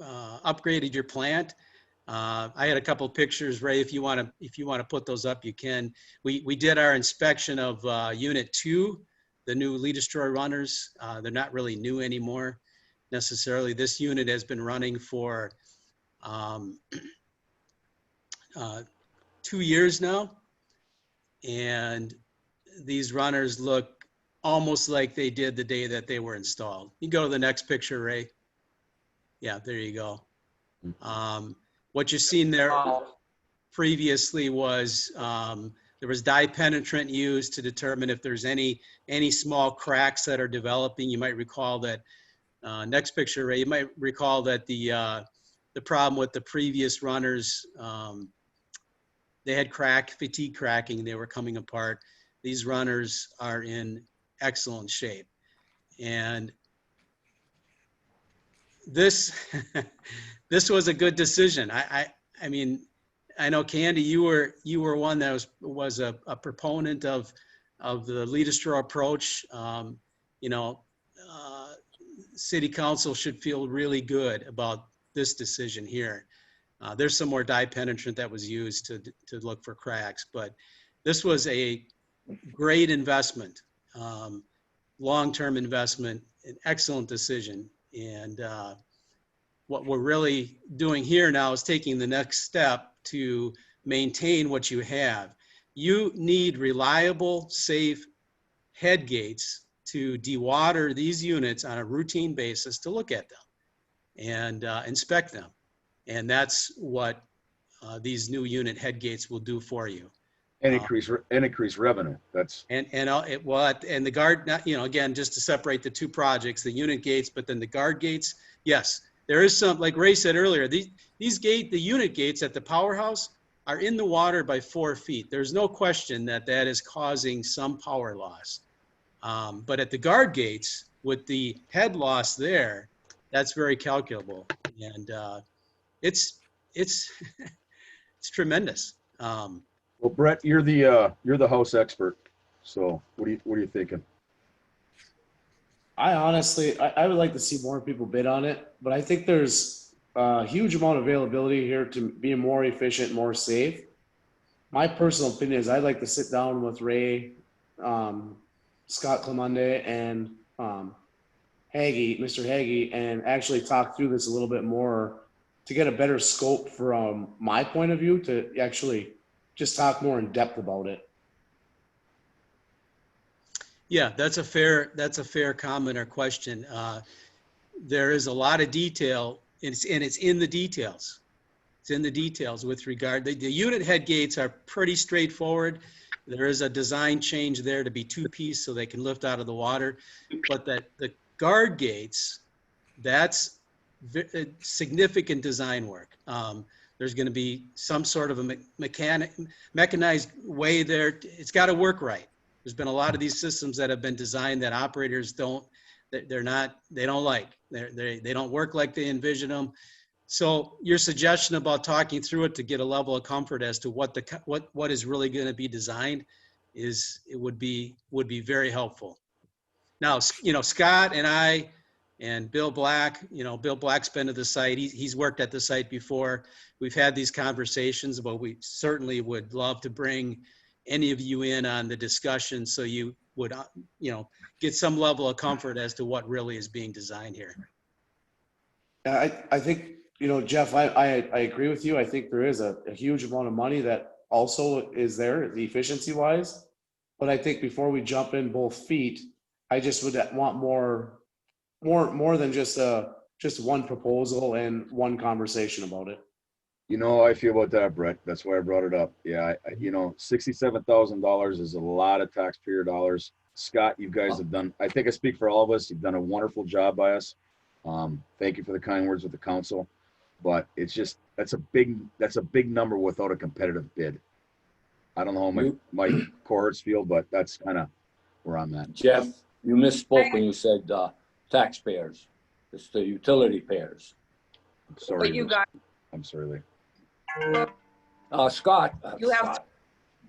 Speaker 12: upgraded your plant. I had a couple of pictures, Ray. If you want to put those up, you can. We did our inspection of Unit 2, the new lead destroy runners. They're not really new anymore necessarily. This unit has been running for 2 years now, and these runners look almost like they did the day that they were installed. You go to the next picture, Ray. Yeah, there you go. What you've seen there previously was there was dye penetrant used to determine if there's any small cracks that are developing. You might recall that next picture, Ray. You might recall that the problem with the previous runners, they had fatigue cracking. They were coming apart. These runners are in excellent shape, and this was a good decision. I mean, I know Candy, you were one that was a proponent of the lead destroy approach. You know, city council should feel really good about this decision here. There's some more dye penetrant that was used to look for cracks, but this was a great investment, long-term investment, an excellent decision. And what we're really doing here now is taking the next step to maintain what you have. You need reliable, safe head gates to dewater these units on a routine basis, to look at them and inspect them. And that's what these new unit head gates will do for you.
Speaker 3: And increase revenue. That's
Speaker 12: and the guard, again, just to separate the two projects, the unit gates, but then the guard gates. Yes, there is some, like Ray said earlier, the unit gates at the powerhouse are in the water by 4 feet. There's no question that is causing some power loss. But at the guard gates, with the head loss there, that's very calculable, and it's it's tremendous.
Speaker 3: well, Brett, you're the house expert. So what are you thinking?
Speaker 9: I honestly, I would like to see more people bid on it, but I think there's a huge amount of availability here to be more efficient, more safe. My personal opinion is I'd like to sit down with Ray, Scott Clemente, and Mr. Hagee, and actually talk through this a little bit more to get a better scope from my point of view, to actually just talk more in depth about it.
Speaker 12: Yeah, that's a fair comment or question. There is a lot of detail, and it's in the details. It's in the details with regard. The unit head gates are pretty straightforward. There is a design change there to be 2-piece so they can lift out of the water, but the guard gates, that's significant design work. There's going to be some sort of a mechanized way there. It's got to work right. There's been a lot of these systems that have been designed that operators don't like. They don't work like they envision them. So your suggestion about talking through it to get a level of comfort as to what is really going to be designed would be very helpful. Now, Scott and I and Bill Black, Bill Black's been to the site. He's worked at the site before. We've had these conversations, but we certainly would love to bring any of you in on the discussion so you would, get some level of comfort as to what really is being designed here.
Speaker 9: I think, Jeff, I agree with you. I think there is a huge amount of money that also is there, the efficiency wise. But I think before we jump in both feet, I just would want more than just one proposal and one conversation about it.
Speaker 3: You know how I feel about that, Brett. That's why I brought it up. Yeah, $67,000 is a lot of taxpayer dollars. Scott, you guys have done, I think I speak for all of us, you've done a wonderful job by us. Thank you for the kind words with the council, but it's just, that's a big number without a competitive bid. I don't know how my cohorts feel, but that's kind of where I'm at.
Speaker 2: Jeff, you misspoke when you said taxpayers. It's the utility payers.
Speaker 3: I'm sorry.
Speaker 7: But you got,
Speaker 3: I'm sorry, Lee.
Speaker 2: Scott.
Speaker 7: You have-
Speaker 2: Scott.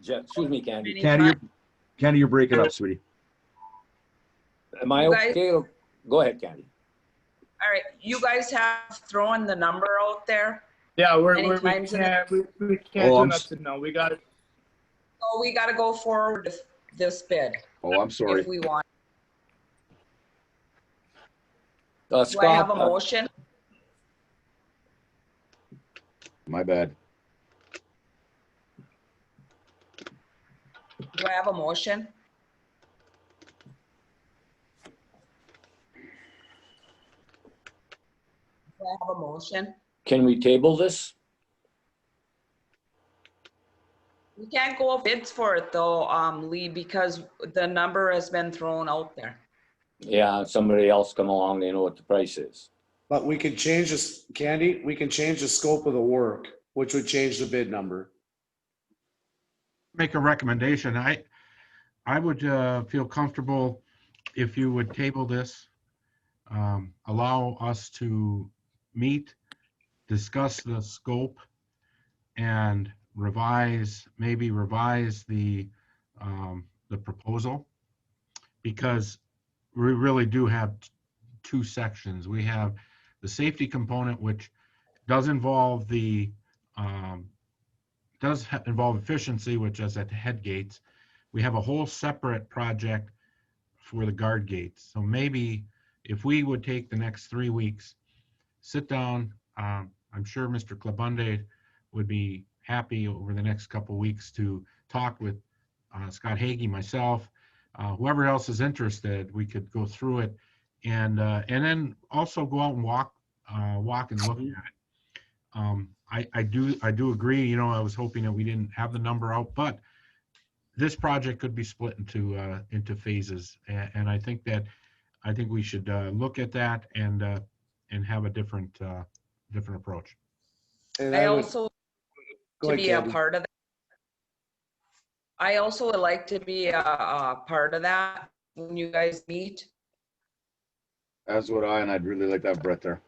Speaker 2: Jeff, excuse me, Candy.
Speaker 3: Candy, you're breaking up, sweetie.
Speaker 2: Am I
Speaker 7: You guys-
Speaker 2: okay? Go ahead, Candy.
Speaker 7: all right, you guys have thrown the number out there.
Speaker 6: Yeah, we
Speaker 7: Anytime soon.
Speaker 6: can't do nothing. No, we got it.
Speaker 7: So we got to go forward with this bid
Speaker 3: Oh, I'm sorry.
Speaker 7: if we want.
Speaker 2: Scott.
Speaker 7: Do I have a motion?
Speaker 3: My bad.
Speaker 7: Do I have a motion? Do I have a motion?
Speaker 2: Can we table this?
Speaker 7: We can't go bids for it though, Lee, because the number has been thrown out there.
Speaker 2: Yeah, somebody else come along, they know what the price is.
Speaker 9: But we can change this, Candy, we can change the scope of the work, which would change the bid number.
Speaker 5: Make a recommendation. I would feel comfortable if you would table this, allow us to meet, discuss the scope, and maybe revise the proposal, because we really do have two sections. We have the safety component, which does involve involve efficiency, which is at the head gates. We have a whole separate project for the guard gates. So maybe if we would take the next 3 weeks, sit down, I'm sure Mr. Klabunde would be happy over the next couple of weeks to talk with Scott Hagee, myself, whoever else is interested. We could go through it and then also go out and walk and look at it. I do agree. You know, I was hoping that we didn't have the number out, but this project could be split into phases, and I think we should look at that and have a different approach.
Speaker 9: And
Speaker 7: I
Speaker 9: would-
Speaker 7: also
Speaker 9: Go
Speaker 7: to
Speaker 9: ahead,
Speaker 7: be a
Speaker 9: Candy.
Speaker 7: part of that. I also would like to be a part of that when you guys meet.
Speaker 3: As would I, and I'd really like to have Brett there.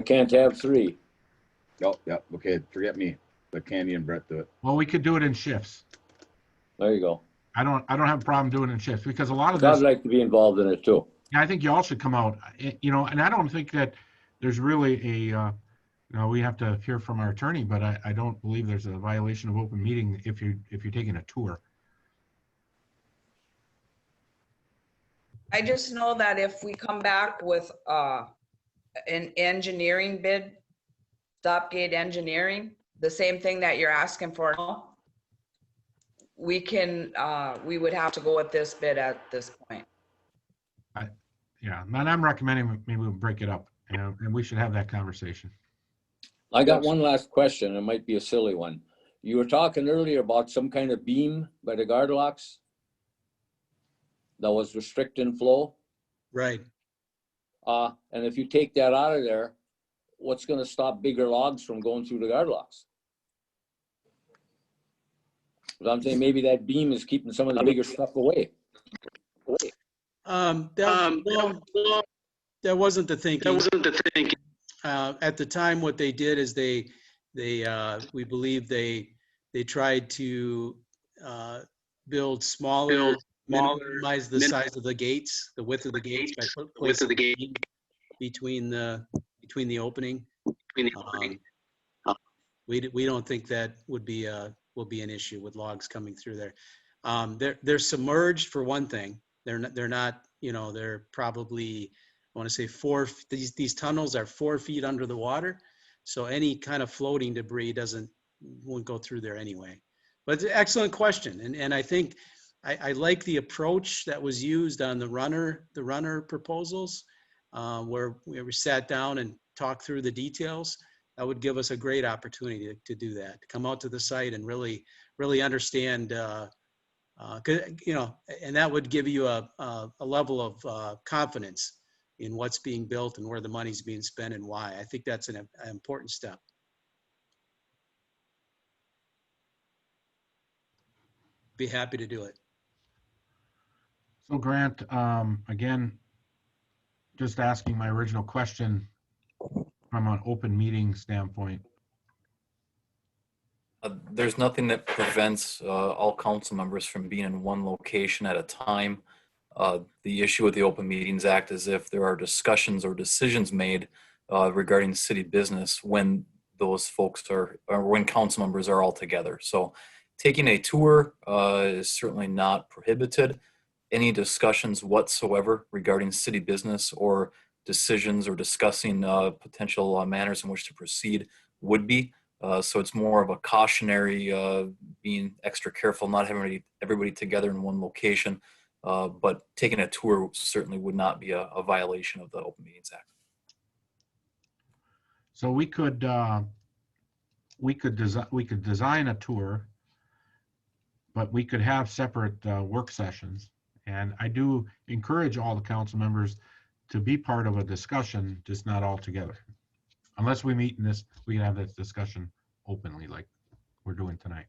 Speaker 2: Can't have three.
Speaker 3: Oh, yeah, okay, forget me. Let Candy and Brett do it.
Speaker 5: Well, we could do it in shifts.
Speaker 2: There you go.
Speaker 5: I don't have a problem doing it in shifts because a lot of
Speaker 2: I'd
Speaker 5: this,
Speaker 2: like to be involved in it too.
Speaker 5: I think you all should come out, you know, and I don't think that there's really we have to hear from our attorney, but I don't believe there's a violation of open meeting if you're taking a tour.
Speaker 7: I just know that if we come back with an engineering bid, stopgate engineering, the same thing that you're asking for now, we would have to go with this bid at this point.
Speaker 5: Yeah, and I'm recommending maybe we'll break it up, and we should have that conversation.
Speaker 2: I got one last question. It might be a silly one. You were talking earlier about some kind of beam by the guard locks that was restricting flow.
Speaker 12: Right.
Speaker 2: And if you take that out of there, what's going to stop bigger logs from going through the guard locks? But I'm saying maybe that beam is keeping some of the bigger stuff away.
Speaker 12: That wasn't the thinking. At the time, what they did is we believe they tried to build smaller, minimize the size of the gates, the width of the gates by placing between the opening. We don't think that will be an issue with logs coming through there. They're submerged for one thing. They're not, you know, they're probably, I want to say these tunnels are 4 feet under the water. So any kind of floating debris won't go through there anyway. But it's an excellent question. And I think I like the approach that was used on the runner proposals, where we sat down and talked through the details. That would give us a great opportunity to do that, to come out to the site and really understand, you know, and that would give you a level of confidence in what's being built and where the money's being spent and why. I think that's an important step. Be happy to do it.
Speaker 5: So Grant, again, just asking my original question from an open meeting standpoint.
Speaker 4: There's nothing that prevents all council members from being in one location at a time. The issue with the Open Meetings Act is if there are discussions or decisions made regarding city business when those folks or when council members are all together. So taking a tour is certainly not prohibited. Any discussions whatsoever regarding city business or decisions or discussing potential manners in which to proceed would be. So it's more of a cautionary, being extra careful, not having everybody together in one location. But taking a tour certainly would not be a violation of the Open Meetings Act.
Speaker 5: So we could design a tour, but we could have separate work sessions. And I do encourage all the council members to be part of a discussion, just not all together. Unless we meet in this, we can have this discussion openly like we're doing tonight.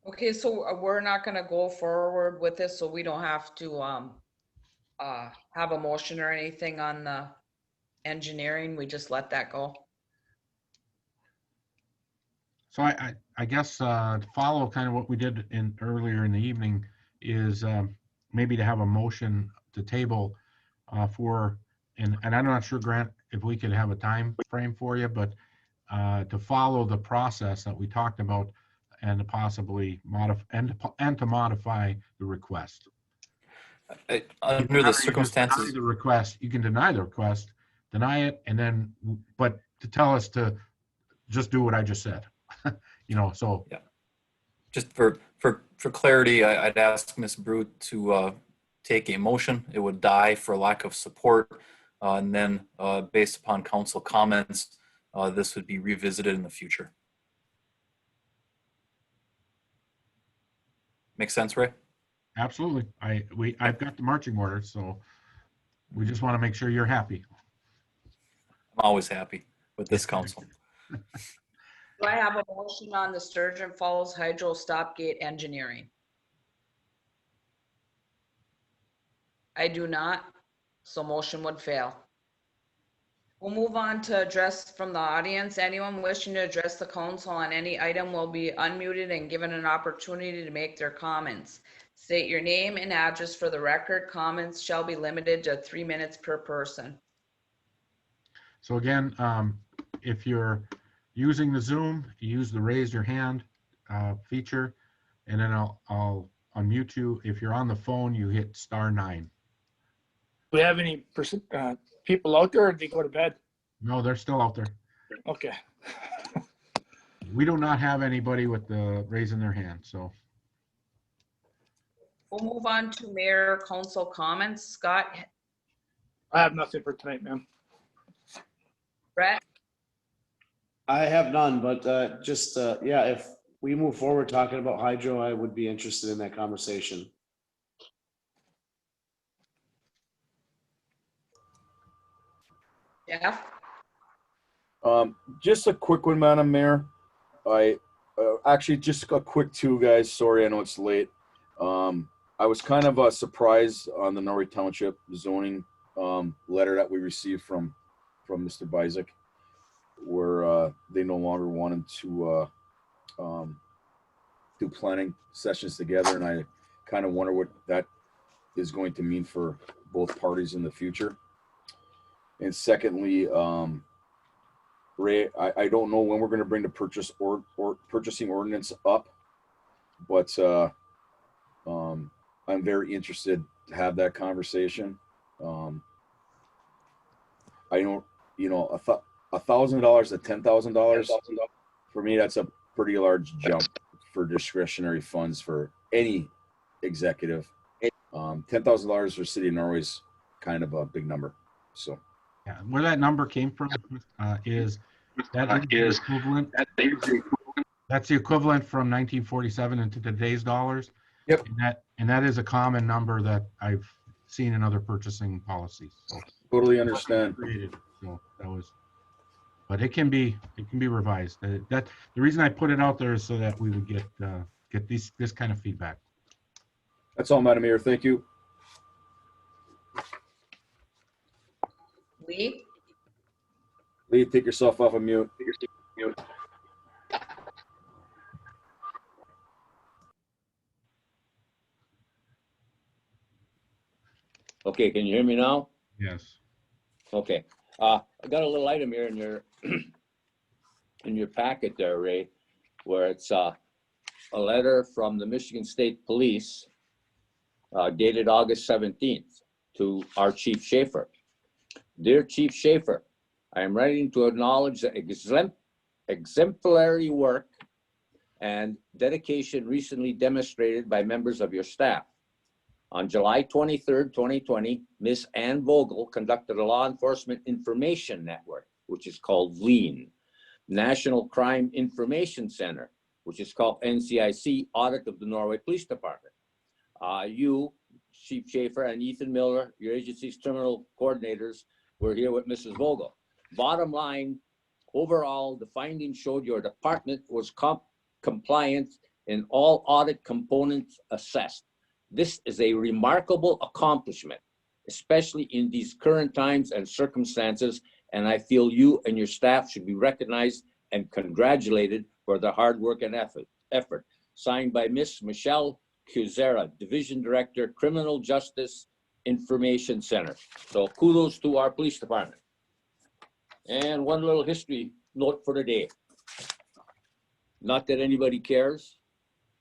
Speaker 7: Okay, so we're not gonna go forward with this, so we don't have to have a motion or anything on the engineering. We just let that go.
Speaker 5: So I guess to follow kind of what we did earlier in the evening is maybe to have a motion to table and I'm not sure, Grant, if we could have a time frame for you, but to follow the process that we talked about and to possibly modify the request.
Speaker 4: Under the circumstances,
Speaker 5: Deny the request, you can deny the request, deny it, and then, but to tell us to just do what I just said, so.
Speaker 4: yeah. Just for clarity, I'd ask Ms. Brute to take a motion. It would die for lack of support. And then based upon council comments, this would be revisited in the future. Make sense, Ray?
Speaker 5: Absolutely. I've got the marching orders, so we just want to make sure you're happy.
Speaker 4: I'm always happy with this council.
Speaker 7: Do I have a motion on the Sturgeon Falls Hydro Stopgate Engineering? I do not, so motion would fail. We'll move on to address from the audience. Anyone wishing to address the council on any item will be unmuted and given an opportunity to make their comments. State your name and address for the record. Comments shall be limited to 3 minutes per person.
Speaker 5: So again, if you're using the Zoom, you use the raise your hand feature, and then I'll unmute you. If you're on the phone, you hit *9.
Speaker 6: Do we have any people out there, or did they go to bed?
Speaker 5: No, they're still out there.
Speaker 6: Okay.
Speaker 5: We do not have anybody with the raising their hand, so.
Speaker 7: We'll move on to mayor council comments. Scott,
Speaker 6: I have nothing for tonight, ma'am.
Speaker 7: Brett,
Speaker 9: I have none, but yeah, if we move forward talking about hydro, I would be interested in that conversation.
Speaker 7: Jeff,
Speaker 3: Just a quick one, Madam Mayor. Actually, just a quick two, guys. Sorry, I know it's late. I was kind of surprised on the Norway Township zoning letter that we received from Mr. Bizek, where they no longer wanted to do planning sessions together, and I kind of wonder what that is going to mean for both parties in the future. And secondly, Ray, I don't know when we're going to bring the purchasing ordinance up, but I'm very interested to have that conversation. I don't, $1,000 to $10,000 for me, that's a pretty large jump for discretionary funds for any executive. $10,000 for City of Norway is kind of a big number. So.
Speaker 5: Yeah, where that number came from is equivalent. That's the equivalent from 1947 into today's dollars.
Speaker 3: Yep.
Speaker 5: And that is a common number that I've seen in other purchasing policies. So
Speaker 3: Totally understand.
Speaker 5: So that was, but it can be revised. The reason I put it out there is so that we would get this kind of feedback.
Speaker 3: That's all, Madam Mayor. Thank you.
Speaker 7: Lee,
Speaker 3: Lee, take yourself off of mute.
Speaker 2: Okay, can you hear me now?
Speaker 5: Yes.
Speaker 2: Okay, I got a little item here in your packet there, Ray, where it's a letter from the Michigan State Police dated August 17th to our Chief Schaefer. Dear Chief Schaefer, I am writing to acknowledge the exemplary work and dedication recently demonstrated by members of your staff. On July 23rd, 2020, Ms. Ann Vogel conducted a law enforcement information network, which is called LEAN, National Crime Information Center, which is called NCIC, audit of the Norway Police Department. You, Chief Schaefer, and Ethan Miller, your agency's terminal coordinators, were here with Mrs. Vogel. Bottom line, overall, the findings showed your department was compliant in all audit components assessed. This is a remarkable accomplishment, especially in these current times and circumstances, and I feel you and your staff should be recognized and congratulated for their hard work and effort. Signed by Miss Michelle Cusera, Division Director, Criminal Justice Information Center. So kudos to our police department. And one little history note for the day. Not that anybody cares,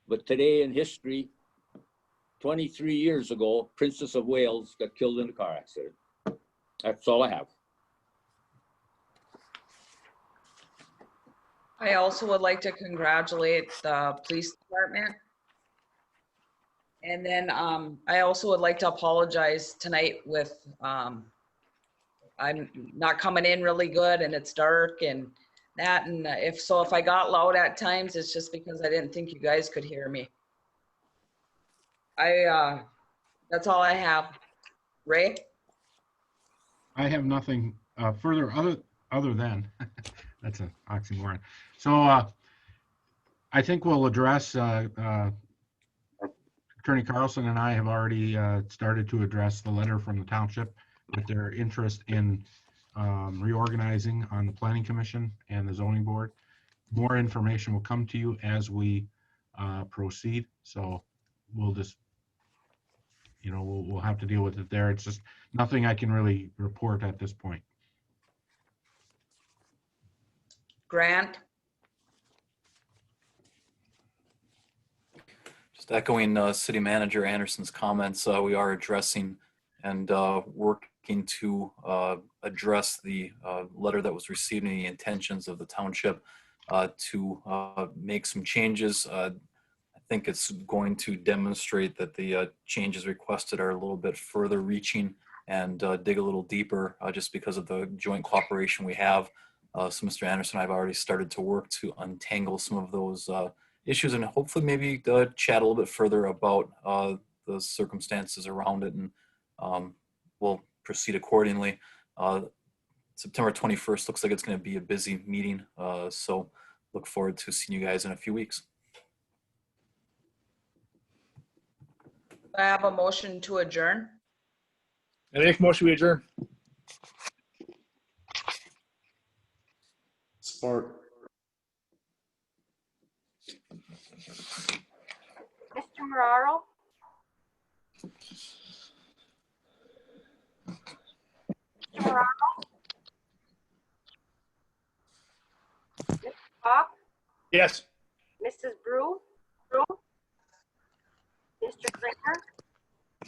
Speaker 2: but today in history, 23 years ago, Princess of Wales got killed in a car accident. That's all I have.
Speaker 7: I also would like to congratulate the police department. And then I also would like to apologize tonight with, I'm not coming in really good and it's dark and that. And if I got loud at times, it's just because I didn't think you guys could hear me. That's all I have. Ray?
Speaker 5: I have nothing further other than, that's an oxymoron. So I think we'll address, Attorney Carlson and I have already started to address the letter from the township with their interest in reorganizing on the Planning Commission and the Zoning Board. More information will come to you as we proceed. So we'll just, we'll have to deal with it there. It's just nothing I can really report at this point.
Speaker 7: Grant?
Speaker 4: Just echoing City Manager Anderson's comments, we are addressing and working to address the letter that was received and the intentions of the township to make some changes. I think it's going to demonstrate that the changes requested are a little bit further reaching and dig a little deeper just because of the joint cooperation we have. So Mr. Anderson and I have already started to work to untangle some of those issues and hopefully maybe chat a little bit further about the circumstances around it, and we'll proceed accordingly. September 21st looks like it's going to be a busy meeting, so look forward to seeing you guys in a few weeks.
Speaker 7: I have a motion to adjourn.
Speaker 6: I make motion we adjourn.
Speaker 9: Support.
Speaker 10: Mr. Marrero? Mr. Marrero? Mr. Pop?
Speaker 6: Yes.
Speaker 10: Mrs. Brew? Mr. Klinger?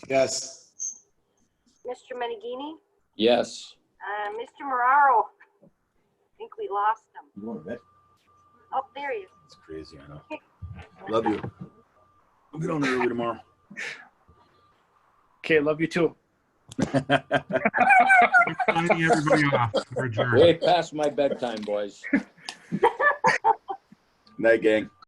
Speaker 9: Yes.
Speaker 10: Mr. Menegini?
Speaker 2: Yes.
Speaker 10: Mr. Marrero? I think we lost him.
Speaker 3: You going to bed?
Speaker 10: Oh, there he is.
Speaker 3: It's crazy, I know. Love you. We'll get on there early tomorrow.
Speaker 6: Okay, love you too.
Speaker 5: Signing everybody off. We're adjourned.
Speaker 2: Way past my bedtime, boys.
Speaker 3: Night, gang.